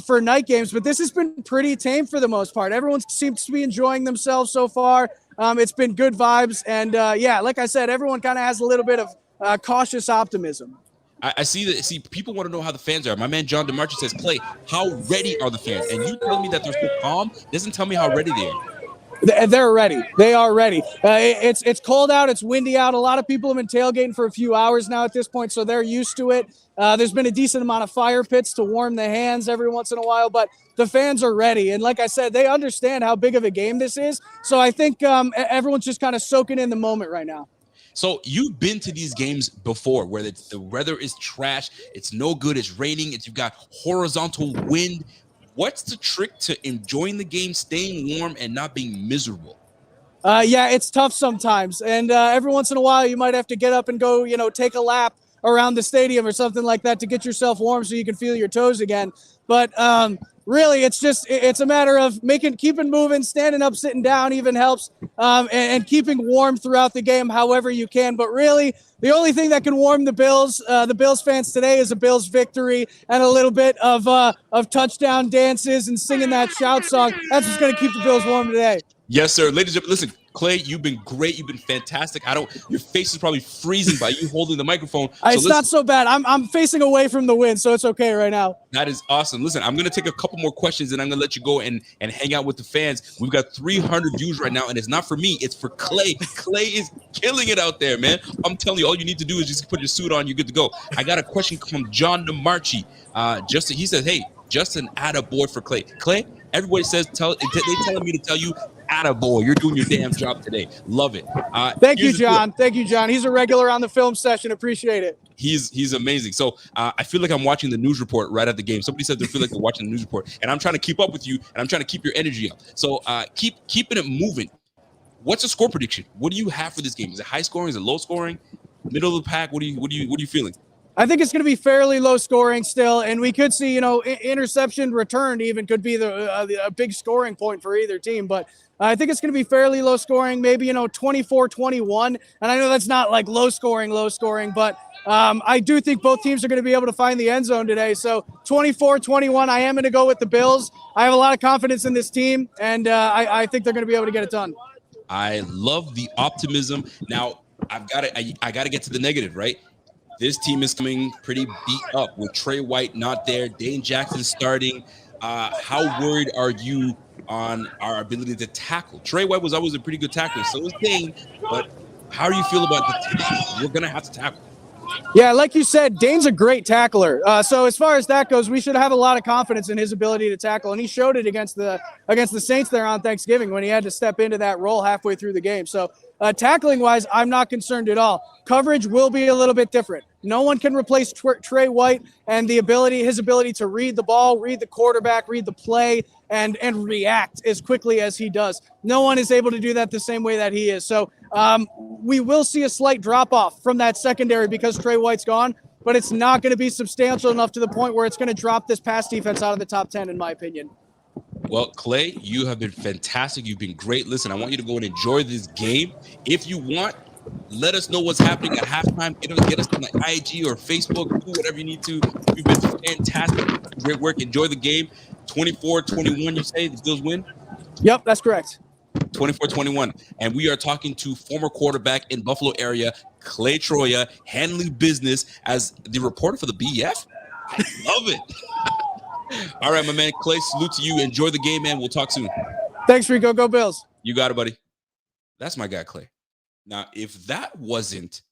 for night games, but this has been pretty tame for the most part. Everyone seems to be enjoying themselves so far. It's been good vibes. And yeah, like I said, everyone kind of has a little bit of cautious optimism. I see people want to know how the fans are. My man, John DeMarchi says, Clay, how ready are the fans? And you tell me that they're so calm. Doesn't tell me how ready they are. They're ready. They are ready. It's cold out. It's windy out. A lot of people have been tailgating for a few hours now at this point, so they're used to it. There's been a decent amount of fire pits to warm the hands every once in a while, but the fans are ready. And like I said, they understand how big of a game this is. So I think everyone's just kind of soaking in the moment right now. So you've been to these games before where the weather is trash. It's no good. It's raining. You've got horizontal wind. What's the trick to enjoying the game, staying warm, and not being miserable? Yeah, it's tough sometimes. And every once in a while, you might have to get up and go, take a lap around the stadium or something like that to get yourself warm so you can feel your toes again. But really, it's a matter of keeping moving, standing up, sitting down even helps, and keeping warm throughout the game however you can. But really, the only thing that can warm the Bills fans today is a Bills victory and a little bit of touchdown dances and singing that shout song. That's what's going to keep the Bills warm today. Yes, sir. Ladies and gentlemen, listen, Clay, you've been great. You've been fantastic. Your face is probably freezing by you holding the microphone. It's not so bad. I'm facing away from the wind, so it's okay right now. That is awesome. Listen, I'm going to take a couple more questions, and I'm going to let you go and hang out with the fans. We've got 300 views right now, and it's not for me. It's for Clay. Clay is killing it out there, man. I'm telling you, all you need to do is just put your suit on. You're good to go. I got a question from John DeMarchi. He says, hey, Justin, add a board for Clay. Clay, everybody says, they're telling me to tell you, Attaboy. You're doing your damn job today. Love it. Thank you, John. Thank you, John. He's a regular on the film session. Appreciate it. He's amazing. So I feel like I'm watching the news report right at the game. Somebody said they feel like they're watching the news report, and I'm trying to keep up with you, and I'm trying to keep your energy up. So keeping it moving. What's a score prediction? What do you have for this game? Is it high scoring? Is it low scoring? Middle of the pack? What are you feeling? I think it's going to be fairly low scoring still, and we could see, interception returned even could be a big scoring point for either team. But I think it's going to be fairly low scoring, maybe 24-21. And I know that's not like low scoring, but I do think both teams are going to be able to find the end zone today. So 24-21, I am going to go with the Bills. I have a lot of confidence in this team, and I think they're going to be able to get it done. I love the optimism. Now I got to get to the negative, right? This team is coming pretty beat up with Trey White not there, Dane Jackson starting. How worried are you on our ability to tackle? Trey White was always a pretty good tackler, so was Dane. But how do you feel about the tackle? We're gonna have to tackle. Yeah, like you said, Dane's a great tackler. So as far as that goes, we should have a lot of confidence in his ability to tackle, and he showed it against the Saints there on Thanksgiving when he had to step into that role halfway through the game. So tackling wise, I'm not concerned at all. Coverage will be a little bit different. No one can replace Trey White and his ability to read the ball, read the quarterback, read the play, and react as quickly as he does. No one is able to do that the same way that he is. So we will see a slight drop off from that secondary because Trey White's gone, but it's not going to be substantial enough to the point where it's going to drop this pass defense out of the top 10, in my opinion. Well, Clay, you have been fantastic. You've been great. Listen, I want you to go and enjoy this game. If you want, let us know what's happening at halftime. Get us on the IG or Facebook, do whatever you need to. You've been fantastic. Great work. Enjoy the game. 24-21, you say the Bills win? Yep, that's correct. 24-21. And we are talking to former quarterback in Buffalo area, Clay Troya, handling business as the reporter for the BF. I love it. All right, my man, Clay, salute to you. Enjoy the game, man. We'll talk soon. Thanks, Rico. Go Bills. You got it, buddy. That's my guy, Clay. Now, if that wasn't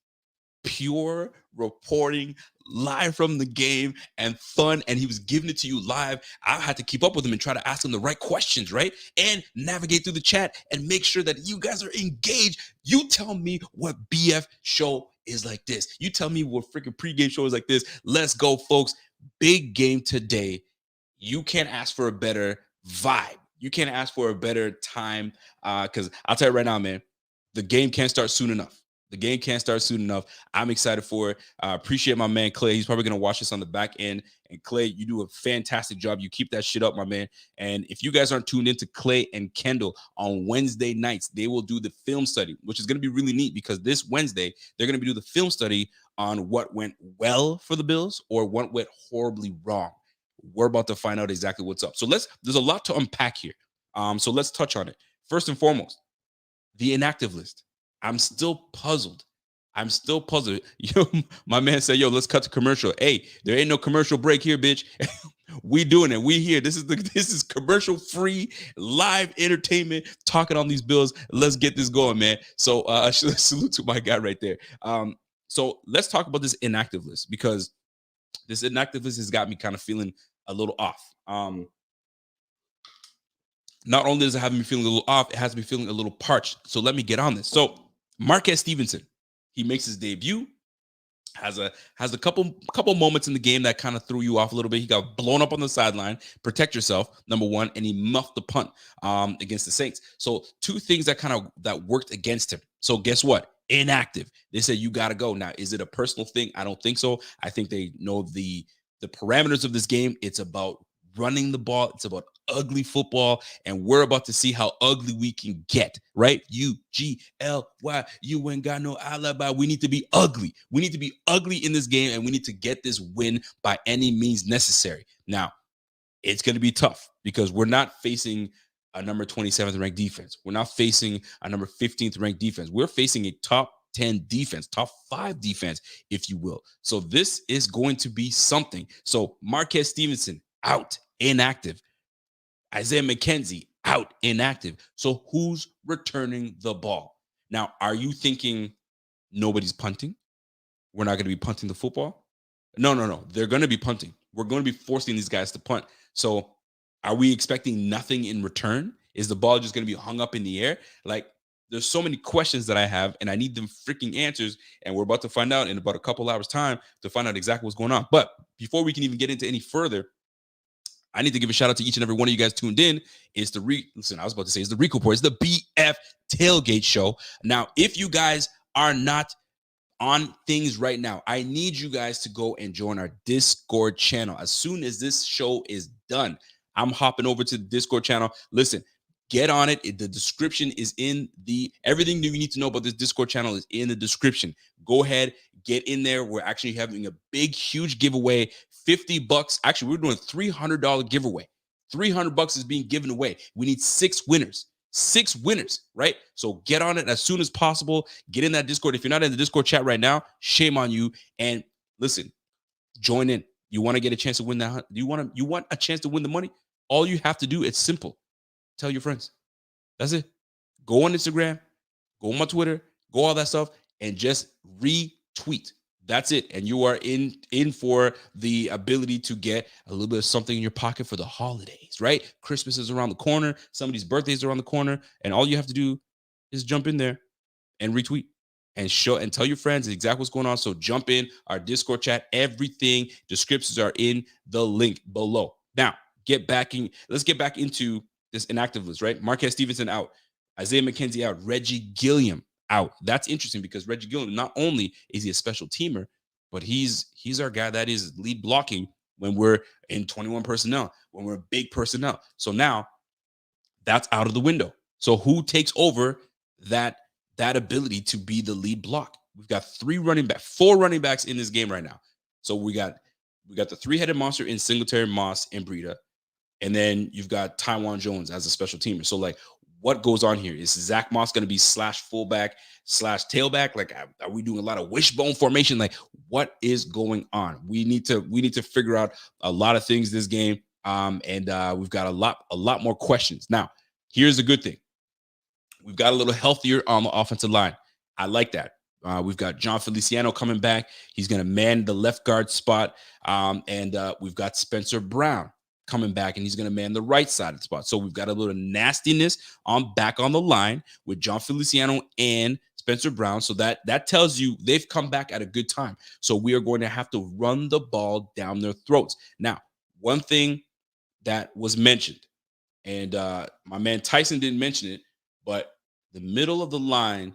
pure reporting live from the game and fun, and he was giving it to you live, I had to keep up with him and try to ask him the right questions, right? And navigate through the chat and make sure that you guys are engaged. You tell me what BF show is like this. You tell me what freaking pregame show is like this. Let's go, folks. Big game today. You can't ask for a better vibe. You can't ask for a better time because I'll tell you right now, man, the game can't start soon enough. The game can't start soon enough. I'm excited for it. I appreciate my man, Clay. He's probably going to watch this on the back end. And Clay, you do a fantastic job. You keep that shit up, my man. And if you guys aren't tuned into Clay and Kendall on Wednesday nights, they will do the film study, which is going to be really neat because this Wednesday, they're going to do the film study on what went well for the Bills or what went horribly wrong. We're about to find out exactly what's up. So there's a lot to unpack here. So let's touch on it. First and foremost, the inactive list. I'm still puzzled. Yo, my man said, yo, let's cut to commercial. Hey, there ain't no commercial break here, bitch. We doing it. We here. This is commercial free live entertainment talking on these Bills. Let's get this going, man. So salute to my guy right there. So let's talk about this inactive list because this inactive list has got me kind of feeling a little off. Not only does it have me feeling a little off, it has me feeling a little parched. So let me get on this. So Marquez Stevenson, he makes his debut, has a couple moments in the game that kind of threw you off a little bit. He got blown up on the sideline, protect yourself, number one, and he muffed the punt against the Saints. So two things that worked against him. So guess what? Inactive. They said you got to go. Now, is it a personal thing? I don't think so. I think they know the parameters of this game. It's about running the ball. It's about ugly football, and we're about to see how ugly we can get, right? UGLY, you ain't got no alibi. We need to be ugly. We need to be ugly in this game, and we need to get this win by any means necessary. Now, it's going to be tough because we're not facing a number 27th ranked defense. We're not facing a number 15th ranked defense. We're facing a top 10 defense, top 5 defense, if you will. So this is going to be something. So Marquez Stevenson out, inactive. Isaiah McKenzie out, inactive. So who's returning the ball? Now, are you thinking nobody's punting? We're not going to be punting the football? No. They're going to be punting. We're going to be forcing these guys to punt. So are we expecting nothing in return? Is the ball just going to be hung up in the air? Like, there's so many questions that I have, and I need them freaking answers. And we're about to find out in about a couple hours time to find out exactly what's going on. But before we can even get into any further, I need to give a shout out to each and every one of you guys tuned in. It's the listen, I was about to say it's the Rico Report. It's the BF Tailgate Show. Now, if you guys are not on things right now, I need you guys to go and join our Discord channel. As soon as this show is done, I'm hopping over to the Discord channel. Listen, get on it. The description is in everything that you need to know about this Discord channel is in the description. Go ahead, get in there. We're actually having a big, huge giveaway. $50. Actually, we're doing a $300 giveaway. $300 is being given away. We need 6 winners. 6 winners, right? So get on it as soon as possible. Get in that Discord. If you're not in the Discord chat right now, shame on you. And listen, join in. You want to get a chance to win that? You want a chance to win the money? All you have to do, it's simple. Tell your friends. That's it. Go on Instagram, go on my Twitter, go all that stuff, and just retweet. That's it. And you are in for the ability to get a little bit of something in your pocket for the holidays, right? Christmas is around the corner. Somebody's birthdays are around the corner. And all you have to do is jump in there and retweet and show and tell your friends exactly what's going on. So jump in our Discord chat. Everything, descriptions are in the link below. Now, let's get back into this inactive list, right? Marquez Stevenson out. Isaiah McKenzie out. Reggie Gilliam out. That's interesting because Reggie Gilliam, not only is he a special teamer, but he's our guy that is lead blocking when we're in 21 personnel, when we're big personnel. So now that's out of the window. So who takes over that ability to be the lead block? We've got 4 running backs in this game right now. So we got the 3-headed monster in Singletary, Moss, and Breida. And then you've got Tywan Jones as a special teamer. So like, what goes on here? Is Zach Moss going to be /fullback /tailback? Like, are we doing a lot of wishbone formation? Like, what is going on? We need to figure out a lot of things this game. And we've got a lot more questions. Now, here's the good thing. We've got a little healthier on the offensive line. I like that. We've got John Feliciano coming back. He's going to man the left guard spot. And we've got Spencer Brown coming back, and he's going to man the right side of the spot. So we've got a little nastiness back on the line with John Feliciano and Spencer Brown. So that tells you they've come back at a good time. So we are going to have to run the ball down their throats. Now, one thing that was mentioned, and my man Tyson didn't mention it, but the middle of the line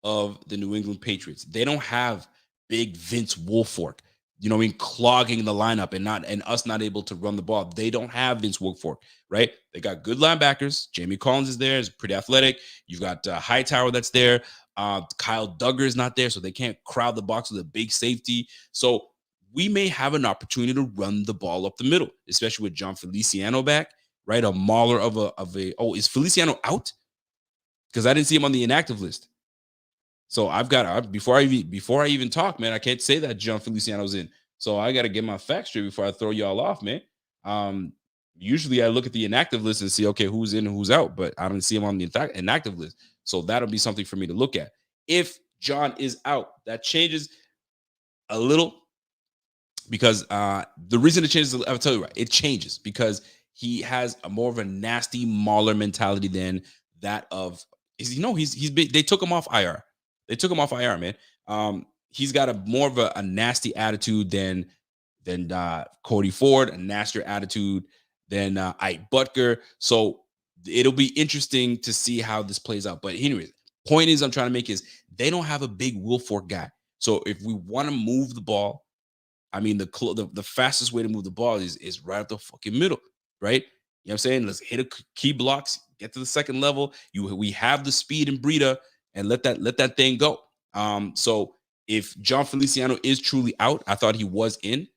of the New England Patriots, they don't have big Vince Wilfork, clogging the lineup and us not able to run the ball. They don't have Vince Wilfork, right? They got good linebackers. Jamie Collins is there, is pretty athletic. You've got Hightower that's there. Kyle Duggar is not there, so they can't crowd the box with a big safety. So we may have an opportunity to run the ball up the middle, especially with John Feliciano back, right? A mauler of a. Oh, is Feliciano out? Because I didn't see him on the inactive list. So I've got before I even talk, man, I can't say that John Feliciano's in. So I got to get my facts straight before I throw y'all off, man. Usually I look at the inactive list and see, okay, who's in and who's out, but I don't see him on the inactive list. So that'll be something for me to look at. If John is out, that changes a little because the reason it changes, I'll tell you right, it changes because he has more of a nasty mauler mentality than that of they took him off IR. They took him off IR, man. He's got more of a nasty attitude than Cody Ford, a nastier attitude than Ike Butker. So it'll be interesting to see how this plays out. But anyways, point is I'm trying to make is they don't have a big Wilfork guy. So if we want to move the ball, I mean, the fastest way to move the ball is right up the fucking middle, right? You know what I'm saying? Let's hit a key blocks, get to the second level. We have the speed and Breida, and let that thing go. So if John Feliciano is truly out, I thought he was in.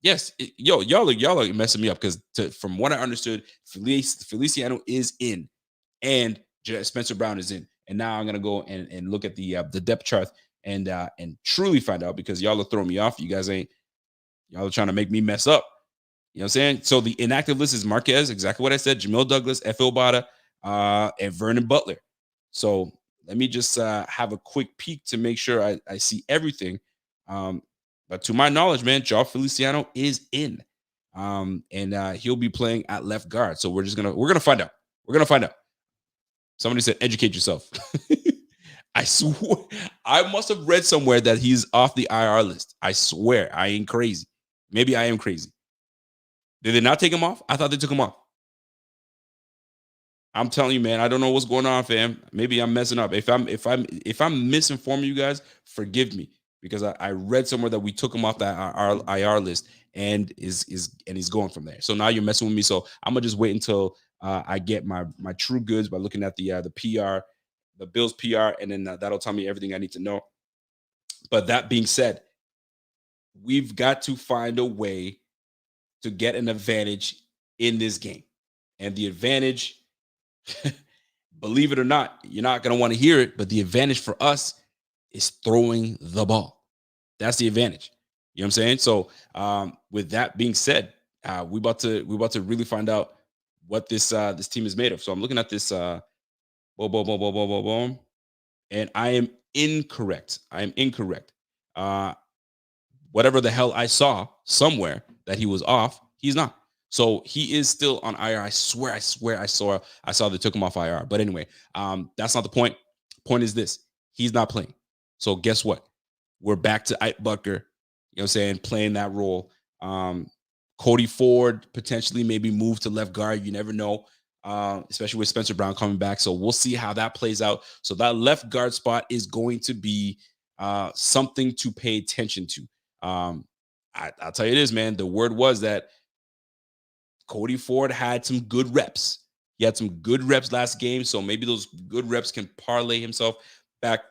Yes, y'all are messing me up because from what I understood, Feliciano is in, and Spencer Brown is in. And now I'm gonna go and look at the depth chart and truly find out because y'all are throwing me off. Y'all are trying to make me mess up. You know what I'm saying? So the inactive list is Marquez, exactly what I said, Jamil Douglas, Efe Obada, and Vernon Butler. So let me just have a quick peek to make sure I see everything. But to my knowledge, man, John Feliciano is in. And he'll be playing at left guard. So we're gonna find out. We're going to find out. Somebody said, educate yourself. I swear, I must have read somewhere that he's off the IR list. I swear, I ain't crazy. Maybe I am crazy. Did they not take him off? I thought they took him off. I'm telling you, man, I don't know what's going on, fam. Maybe I'm messing up. If I'm misinforming you guys, forgive me, because I read somewhere that we took him off that IR list and he's going from there. So now you're messing with me. So I'm gonna just wait until I get my true goods by looking at the PR, the Bills PR, and then that'll tell me everything I need to know. But that being said, we've got to find a way to get an advantage in this game, and the advantage. Believe it or not, you're not going to want to hear it, but the advantage for us is throwing the ball. That's the advantage. You know what I'm saying? So with that being said, we about to really find out what this team is made of. So I'm looking at this boom, and I am incorrect. Whatever the hell I saw somewhere that he was off, he's not. So he is still on IR. I swear I saw they took him off IR. But anyway, that's not the point. Point is this: he's not playing. So guess what? We're back to Ike Bucker, you know what I'm saying, playing that role. Cody Ford potentially maybe move to left guard. You never know, especially with Spencer Brown coming back. So we'll see how that plays out. So that left guard spot is going to be something to pay attention to. I'll tell you this, man. The word was that Cody Ford had some good reps. He had some good reps last game, so maybe those good reps can parlay himself back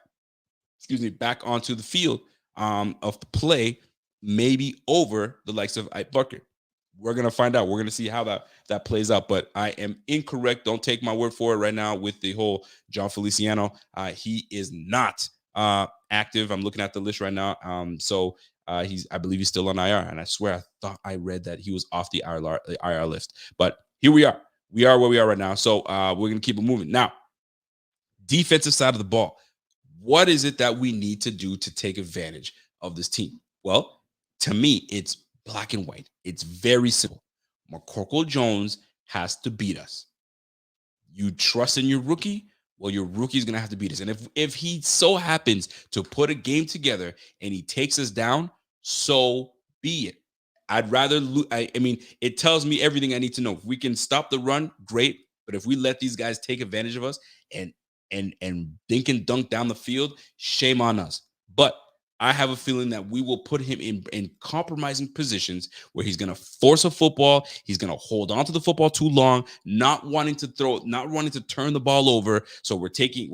onto the field of the play, maybe over the likes of Ike Bucker. We're gonna find out. We're gonna see how that plays out. But I am incorrect. Don't take my word for it right now with the whole John Feliciano. He is not active. I'm looking at the list right now. I believe he's still on IR, and I swear I thought I read that he was off the IR list. But here we are. We are where we are right now. So we're gonna keep it moving. Now, defensive side of the ball. What is it that we need to do to take advantage of this team? Well, to me, it's black and white. It's very simple. McCorkle Jones has to beat us. You trust in your rookie? Well, your rookie's going to have to beat us. And if he so happens to put a game together and he takes us down, so be it. I'd rather I mean, it tells me everything I need to know. If we can stop the run, great. But if we let these guys take advantage of us and dink and dunk down the field, shame on us. But I have a feeling that we will put him in compromising positions where he's going to force a football. He's going to hold on to the football too long, not wanting to throw, not wanting to turn the ball over. So we're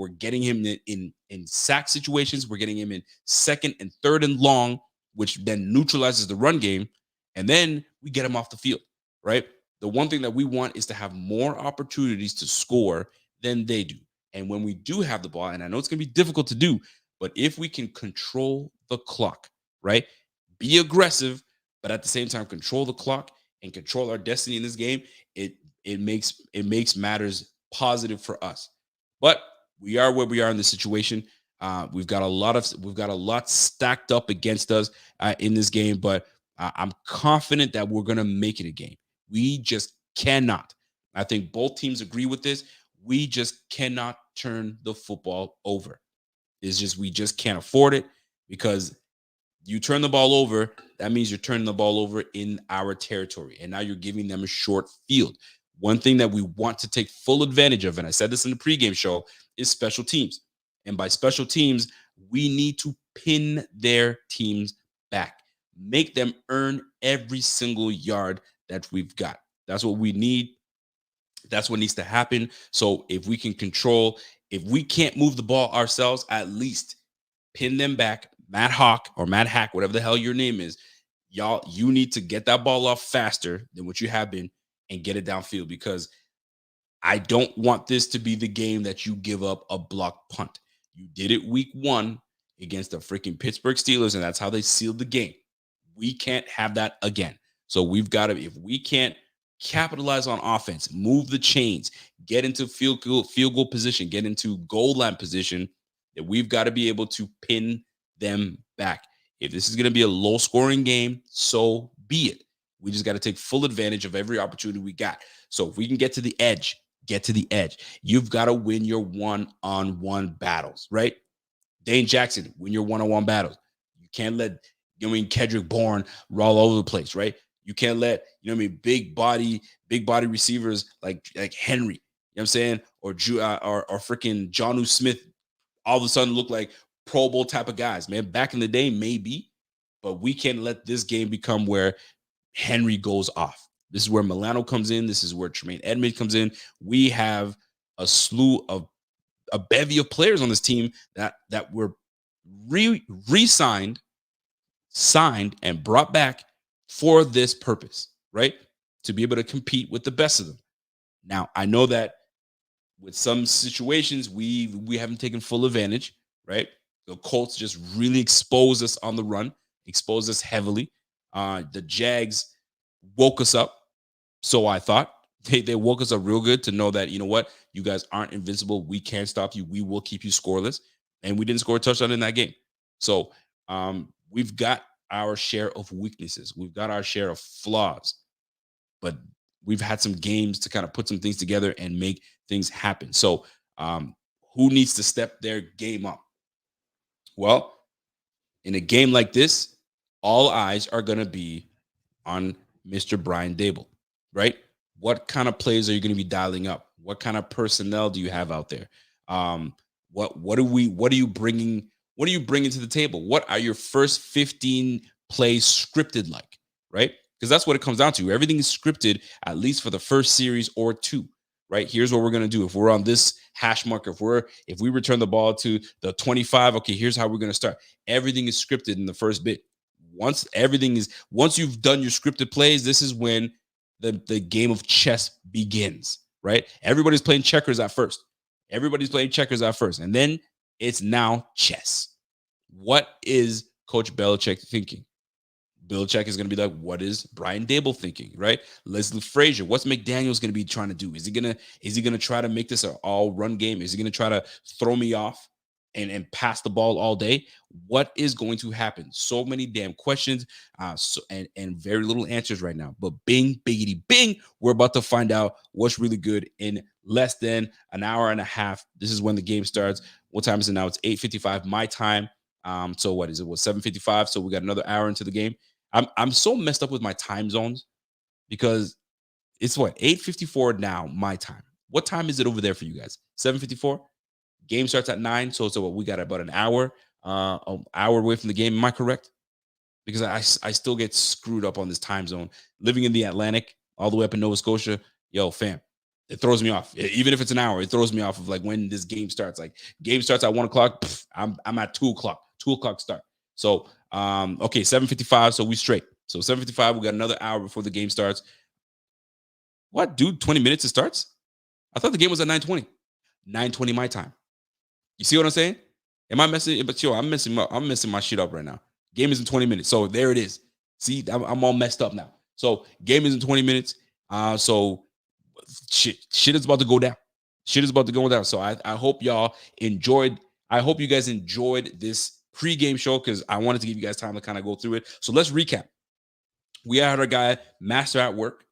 getting him in sack situations. We're getting him in second and third and long, which then neutralizes the run game. And then we get him off the field, right? The one thing that we want is to have more opportunities to score than they do. And when we do have the ball, and I know it's going to be difficult to do, but if we can control the clock, right? Be aggressive, but at the same time, control the clock and control our destiny in this game, it makes matters positive for us. But we are where we are in this situation. We've got a lot stacked up against us in this game, but I'm confident that we're going to make it a game. We just cannot. I think both teams agree with this. We just cannot turn the football over. We just can't afford it, because you turn the ball over, that means you're turning the ball over in our territory. And now you're giving them a short field. One thing that we want to take full advantage of, and I said this in the pregame show, is special teams. And by special teams, we need to pin their teams back. Make them earn every single yard that we've got. That's what we need. That's what needs to happen. So if we can't move the ball ourselves, at least pin them back. Matt Hawk or Matt Hack, whatever the hell your name is, y'all, you need to get that ball off faster than what you have been and get it downfield, because I don't want this to be the game that you give up a block punt. You did it week 1 against the freaking Pittsburgh Steelers, and that's how they sealed the game. We can't have that again. So we've got to, if we can't capitalize on offense, move the chains, get into field goal position, get into goal line position, that we've got to be able to pin them back. If this is going to be a low scoring game, so be it. We just got to take full advantage of every opportunity we got. So if we can get to the edge, get to the edge. You've got to win your one-on-one battles, right? Dane Jackson, win your one-on-one battles. You can't let, Kendrick Bourne roll all over the place, right? You can't let, big body receivers like Henry, you know what I'm saying? Or freaking Jonnu Smith all of a sudden look like Pro Bowl type of guys, man. Back in the day, maybe, but we can't let this game become where Henry goes off. This is where Milano comes in. This is where Tremaine Edmonds comes in. We have a slew of a bevy of players on this team that were re-signed, signed, and brought back for this purpose, right? To be able to compete with the best of them. Now, I know that with some situations, we haven't taken full advantage, right? The Colts just really exposed us on the run, exposed us heavily. The Jags woke us up. So I thought they woke us up real good to know that, you know what, you guys aren't invincible. We can't stop you. We will keep you scoreless. And we didn't score a touchdown in that game. So we've got our share of weaknesses. We've got our share of flaws. But we've had some games to kind of put some things together and make things happen. So who needs to step their game up? Well, in a game like this, all eyes are going to be on Mr. Brian Daboll, right? What kind of plays are you going to be dialing up? What kind of personnel do you have out there? What are you bringing to the table? What are your first 15 plays scripted like, right? Because that's what it comes down to. Everything is scripted, at least for the first series or two, right? Here's what we're going to do. If we're on this hash marker, if we return the ball to the 25, okay, here's how we're going to start. Everything is scripted in the first bit. Once you've done your scripted plays, this is when the game of chess begins, right? Everybody's playing checkers at first. And then it's now chess. What is Coach Belichick thinking? Belichick is going to be like, what is Brian Daboll thinking, right? Leslie Frazier, what's McDaniels going to be trying to do? Is he going to try to make this an all run game? Is he going to try to throw me off and pass the ball all day? What is going to happen? So many damn questions and very little answers right now. But bing, biggity, bing, we're about to find out what's really good in less than an hour and a half. This is when the game starts. What time is it now? It's 8:55 my time. So what is it? 7:55? So we got another hour into the game. I'm so messed up with my time zones because it's 8:54 now my time. What time is it over there for you guys? 7:54. Game starts at 9. So we got about an hour away from the game. Am I correct? Because I still get screwed up on this time zone. Living in the Atlantic, all the way up in Nova Scotia, yo, fam, it throws me off. Even if it's an hour, it throws me off of like when this game starts. Like game starts at 1 o'clock. I'm at 2 o'clock. 2 o'clock start. So okay, 7:55. So we straight. So 7:55. We got another hour before the game starts. What, dude? 20 minutes it starts? I thought the game was at 9:20. 9:20 my time. You see what I'm saying? Am I messing? But I'm messing my shit up right now. Game is in 20 minutes. So there it is. See, I'm all messed up now. So game is in 20 minutes. So shit is about to go down. So I hope y'all enjoyed. I hope you guys enjoyed this pregame show because I wanted to give you guys time to kind of go through it. So let's recap. We had our guy, Master at Work,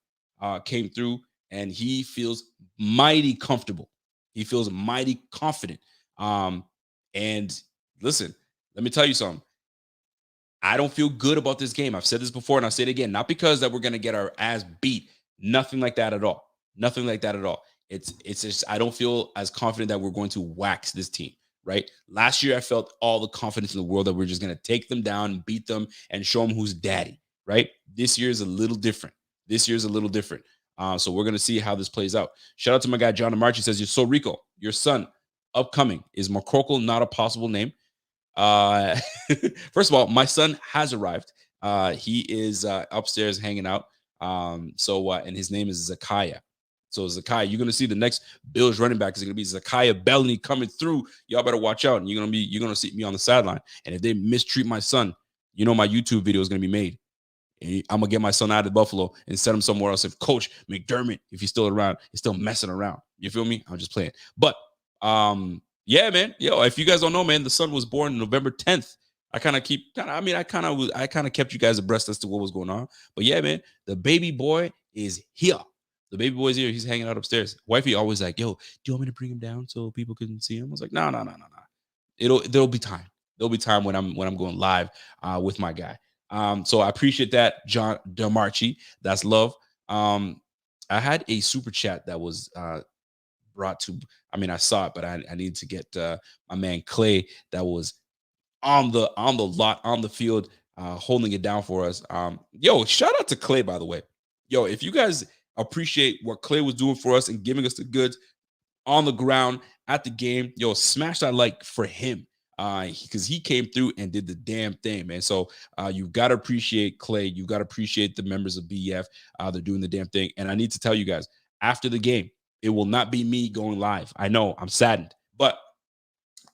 came through, and he feels mighty comfortable. He feels mighty confident. And listen, let me tell you something. I don't feel good about this game. I've said this before, and I'll say it again. Not because that we're going to get our ass beat. Nothing like that at all. It's just I don't feel as confident that we're going to wax this team. Right? Last year, I felt all the confidence in the world that we're just going to take them down, beat them, and show them who's daddy. Right? This year is a little different. So we're going to see how this plays out. Shout out to my guy, John Amarchi. Says, "You're so Rico. Your son, upcoming. Is McCorkle not a possible name?" First of all, my son has arrived. He is upstairs hanging out. And his name is Zakiah. So Zakiah, you're gonna see the next Bills running back is gonna be Zakiah Bellany coming through. Y'all better watch out, and you're gonna see me on the sideline. And if they mistreat my son, my YouTube video is gonna be made. And I'm gonna get my son out of Buffalo and send him somewhere else. If Coach McDermott, if he's still around, is still messing around. You feel me? I'm just playing. But yeah, man. If you guys don't know, man, the son was born November 10th. I kind of kept you guys abreast as to what was going on. But yeah, man, the baby boy is here. The baby boy's here. He's hanging out upstairs. Wifey always like, yo, do you want me to bring him down so people can see him? I was like, no. There'll be time. There'll be time when I'm going live with my guy. So I appreciate that, John DeMarchi. That's love. I had a super chat that was brought to. I mean, I saw it, but I need to get my man Clay that was on the lot on the field holding it down for us. Yo, shout out to Clay, by the way. Yo, if you guys appreciate what Clay was doing for us and giving us the goods on the ground at the game, yo, smash that like for him because he came through and did the damn thing, man. So you've got to appreciate Clay. You've got to appreciate the members of BF. They're doing the damn thing. And I need to tell you guys, after the game, it will not be me going live. I know I'm saddened, but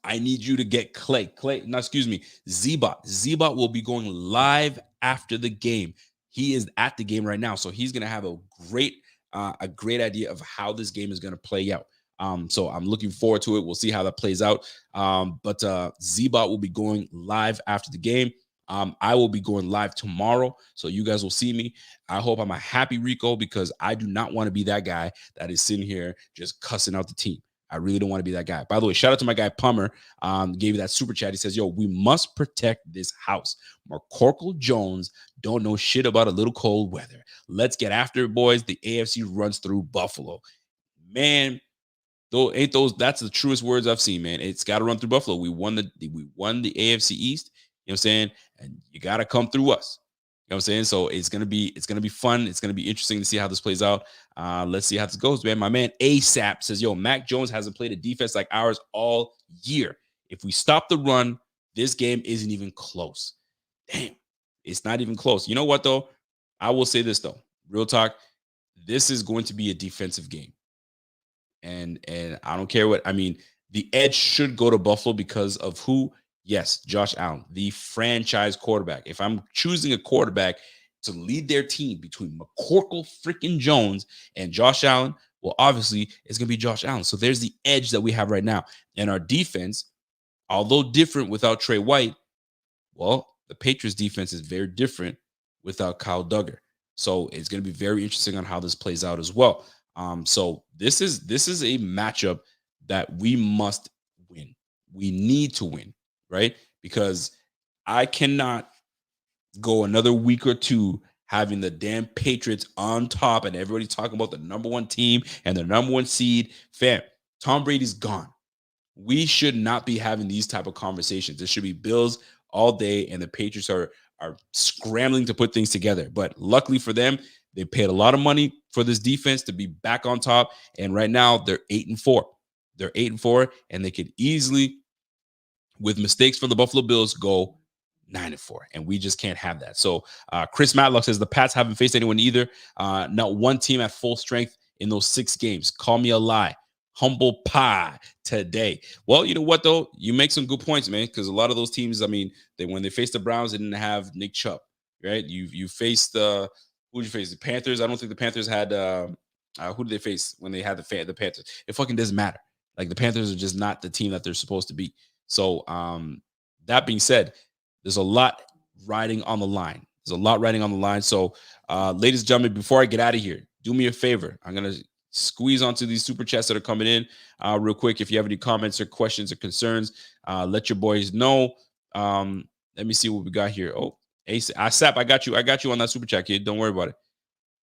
I need you to get Zbot. Zbot will be going live after the game. He is at the game right now, so he's going to have a great idea of how this game is going to play out. So I'm looking forward to it. We'll see how that plays out. But Zbot will be going live after the game. I will be going live tomorrow, so you guys will see me. I hope I'm a happy Rico because I do not want to be that guy that is sitting here just cussing out the team. I really don't want to be that guy. By the way, shout out to my guy Pummer. Gave you that super chat. He says, yo, we must protect this house. McCorkle Jones don't know shit about a little cold weather. Let's get after it, boys. The AFC runs through Buffalo. Man, that's the truest words I've seen, man. It's got to run through Buffalo. We won the AFC East. You know what I'm saying? And you got to come through us. You know what I'm saying? So it's gonna be fun. It's gonna be interesting to see how this plays out. Let's see how this goes, man. My man ASAP says, yo, Mac Jones hasn't played a defense like ours all year. If we stop the run, this game isn't even close. Damn, it's not even close. You know what, though? I will say this, though. Real talk, this is going to be a defensive game. And I don't care what, I mean, the edge should go to Buffalo because of who? Yes, Josh Allen, the franchise quarterback. If I'm choosing a quarterback to lead their team between McCorkle freaking Jones and Josh Allen, well, obviously, it's going to be Josh Allen. So there's the edge that we have right now. And our defense, although different without Trey White, well, the Patriots defense is very different without Kyle Duggar. So it's going to be very interesting on how this plays out as well. So this is a matchup that we must win. We need to win, right? Because I cannot go another week or two having the damn Patriots on top and everybody talking about the number one team and the number one seed. Fam, Tom Brady's gone. We should not be having these type of conversations. There should be Bills all day, and the Patriots are scrambling to put things together. But luckily for them, they paid a lot of money for this defense to be back on top. And right now, they're 8-4. They're 8-4, and they could easily, with mistakes from the Buffalo Bills, go 9-4, and we just can't have that. So Chris Matlock says the Pats haven't faced anyone either. Not one team at full strength in those 6 games. Call me a lie. Humble pie today. Well, you know what, though? You make some good points, man, because a lot of those teams, I mean, when they faced the Browns, they didn't have Nick Chubb, right? You faced who did you face? The Panthers. I don't think the Panthers had who did they face when they had the Panthers? It fucking doesn't matter. Like, the Panthers are just not the team that they're supposed to be. So that being said, there's a lot riding on the line. So, ladies and gentlemen, before I get out of here, do me a favor. I'm going to squeeze onto these super chats that are coming in real quick. If you have any comments or questions or concerns, let your boys know. Let me see what we got here. Oh, ASAP, I got you on that super chat, kid. Don't worry about it.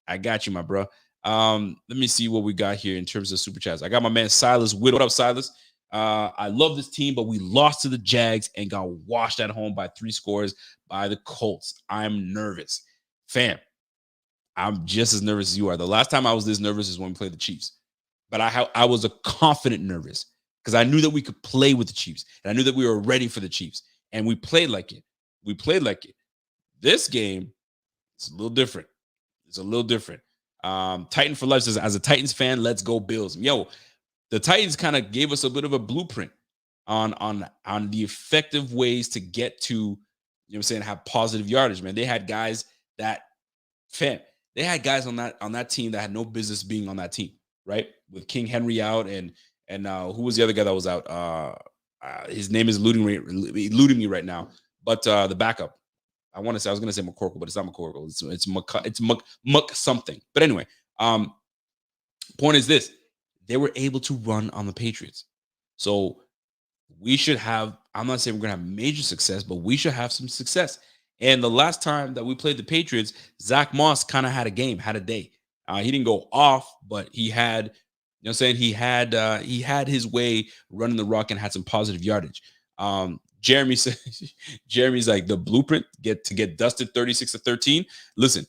I got you, my bro. Let me see what we got here in terms of super chats. I got my man Silas Widow. What up, Silas? I love this team, but we lost to the Jags and got washed at home by 3 scores by the Colts. I'm nervous. Fam, I'm just as nervous as you are. The last time I was this nervous is when we played the Chiefs. But I was a confident nervous because I knew that we could play with the Chiefs. And I knew that we were ready for the Chiefs. And we played like it. This game is a little different. Titan for Life says, as a Titans fan, let's go Bills. Yo, the Titans kind of gave us a bit of a blueprint on the effective ways to get to, you know what I'm saying, have positive yardage, man. They had guys on that team that had no business being on that team, right? With King Henry out and who was the other guy that was out? His name is eluding me right now. But the backup, I was going to say McCorkle, but it's not McCorkle. It's Muck something. But anyway, Point is this: they were able to run on the Patriots. So we should have, I'm not saying we're going to have major success, but we should have some success. And the last time that we played the Patriots, Zach Moss kind of had a game, had a day. He didn't go off, but he had, you know what I'm saying? He had his way running the rock and had some positive yardage. Jeremy said, Jeremy's like, the blueprint get dusted 36-13. Listen,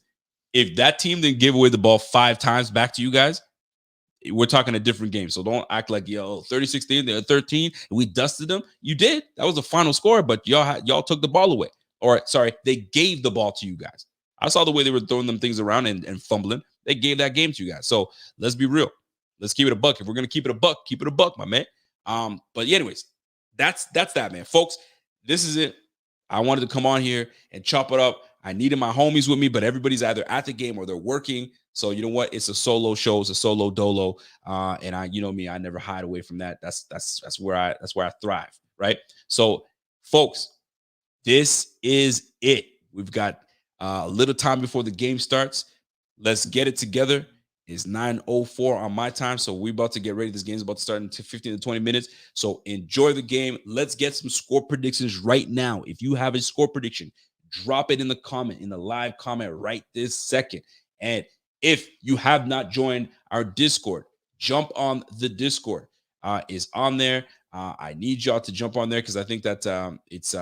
if that team didn't give away the ball 5 times back to you guys, we're talking a different game. So don't act like, 36-13, they're 13, and we dusted them. You did. That was the final score, but y'all took the ball away. Or sorry, they gave the ball to you guys. I saw the way they were throwing them things around and fumbling. They gave that game to you guys. So let's be real. Let's keep it a buck. If we're gonna keep it a buck, my man. But anyways, that's that, man. Folks, this is it. I wanted to come on here and chop it up. I needed my homies with me, but everybody's either at the game or they're working. So you know what? It's a solo show. It's a solo dolo. And I, you know me, I never hide away from that. That's where I thrive, right? So, folks, this is it. We've got a little time before the game starts. Let's get it together. It's 9:04 on my time, so we're about to get ready. This game's about to start in 15 to 20 minutes. So enjoy the game. Let's get some score predictions right now. If you have a score prediction, drop it in the live comment right this second. And if you have not joined our Discord, jump on the Discord. Is on there. I need y'all to jump on there because I think that it's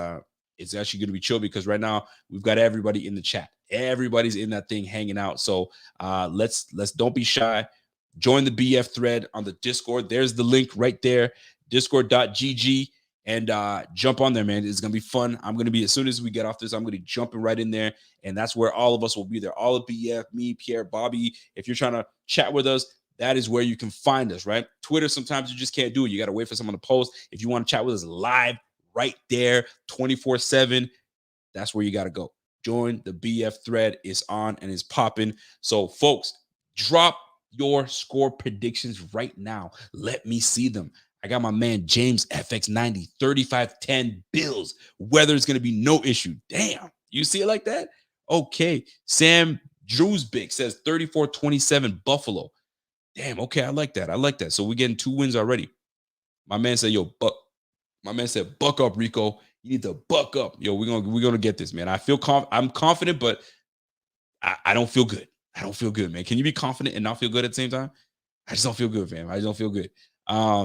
actually going to be chill because right now we've got everybody in the chat. Everybody's in that thing hanging out. So let's don't be shy. Join the BF thread on the Discord. There's the link right there, discord.gg. And jump on there, man. It's going to be fun. I'm going to be, as soon as we get off this, I'm going to be jumping right in there. And that's where all of us will be there. All of BF, me, Pierre, Bobby. If you're trying to chat with us, that is where you can find us, right? Twitter, sometimes you just can't do it. You got to wait for someone to post. If you want to chat with us live, right there, 24/7, that's where you got to go. Join the BF thread. It's on and it's popping. So, folks, drop your score predictions right now. Let me see them. I got my man James FX90, 35-10 Bills. Weather's going to be no issue. Damn. You see it like that? Okay. Sam Drewsbick says 34-27 Buffalo. Damn. Okay. I like that. So we're getting 2 wins already. My man said, my man said, buck up, Rico. You need to buck up. Yo, we're gonna get this, man. I'm confident, but I don't feel good. I don't feel good, man. Can you be confident and not feel good at the same time? I just don't feel good, fam. I just don't feel good.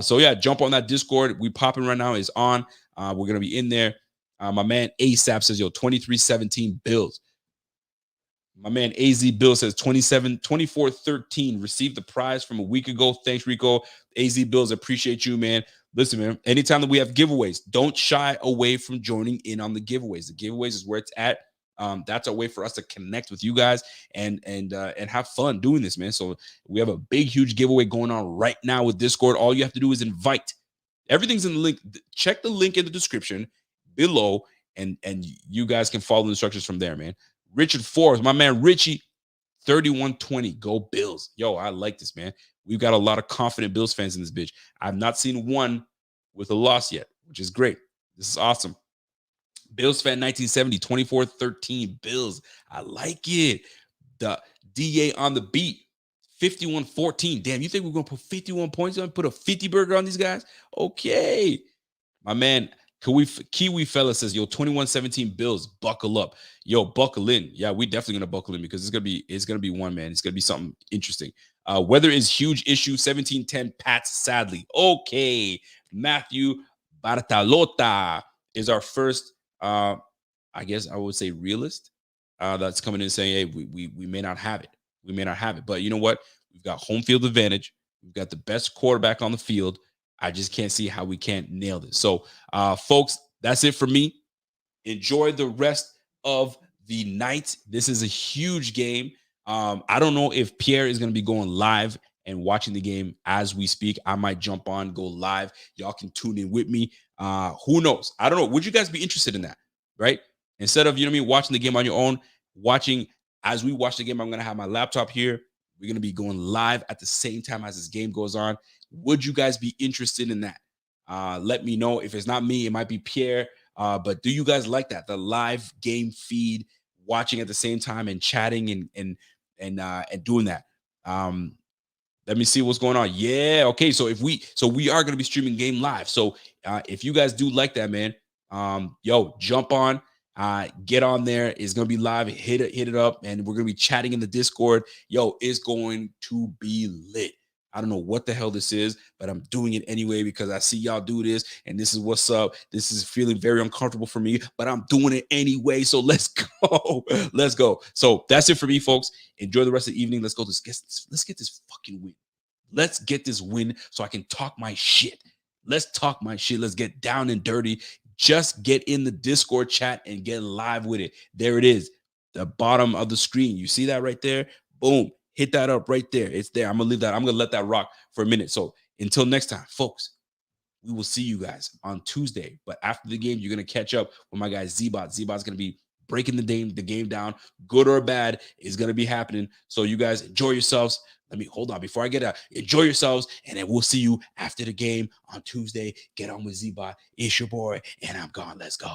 So yeah, jump on that Discord. We popping right now. Is on. We're gonna be in there. My man ASAP says, 23-17 Bills. My man AZ Bill says 24-13. Received the prize from a week ago. Thanks, Rico. AZ Bills, appreciate you, man. Listen, man, anytime that we have giveaways, don't shy away from joining in on the giveaways. The giveaways is where it's at. That's a way for us to connect with you guys and have fun doing this, man. So we have a big, huge giveaway going on right now with Discord. All you have to do is invite. Everything's in the link. Check the link in the description below, and you guys can follow the instructions from there, man. Richard Forbes, my man Richie, 31-20. Go Bills. Yo, I like this, man. We've got a lot of confident Bills fans in this bitch. I've not seen one with a loss yet, which is great. This is awesome. Bills fan 1970, 24-13 Bills. I like it. The DA on the beat, 51-14. Damn, you think we're going to put 51 points on, put a 50 burger on these guys? Okay. My man, Kiwi fella says, 21-17 Bills, buckle up. Yo, buckle in. Yeah, we definitely gonna buckle in because it's gonna be one, man. It's gonna be something interesting. Weather is huge issue. 17-10 Pats, sadly. Okay. Matthew Bartalota is our first, I guess I would say realist. That's coming in saying, hey, we may not have it. We may not have it. But you know what? We've got home field advantage. We've got the best quarterback on the field. I just can't see how we can't nail this. So, folks, that's it for me. Enjoy the rest of the night. This is a huge game. I don't know if Pierre is going to be going live and watching the game as we speak. I might jump on, go live. Y'all can tune in with me. Who knows? I don't know. Would you guys be interested in that? Right? Instead of, watching the game on your own, as we watch the game, I'm going to have my laptop here. We're going to be going live at the same time as this game goes on. Would you guys be interested in that? Let me know. If it's not me, it might be Pierre. But do you guys like that? The live game feed, watching at the same time and chatting and doing that. Let me see what's going on. Yeah, okay. So we are gonna be streaming game live. So if you guys do like that, man, yo, jump on, get on there. It's gonna be live. Hit it up, and we're gonna be chatting in the Discord. Yo, it's going to be lit. I don't know what the hell this is, but I'm doing it anyway because I see y'all do this, and this is what's up. This is feeling very uncomfortable for me, but I'm doing it anyway. So let's go. Let's go. So that's it for me, folks. Enjoy the rest of the evening. Let's get this fucking win. Let's get this win so I can talk my shit. Let's talk my shit. Let's get down and dirty. Just get in the Discord chat and get live with it. There it is. The bottom of the screen. You see that right there? Boom. Hit that up right there. It's there. I'm going to leave that. I'm going to let that rock for a minute. So until next time, folks, we will see you guys on Tuesday. But after the game, you're going to catch up with my guy Z-Bot. Z-Bot's going to be breaking the game down. Good or bad is going to be happening. So you guys enjoy yourselves. Let me hold on before I get out. Enjoy yourselves, and then we'll see you after the game on Tuesday. Get on with Z-Bot. It's your boy, and I'm gone. Let's go.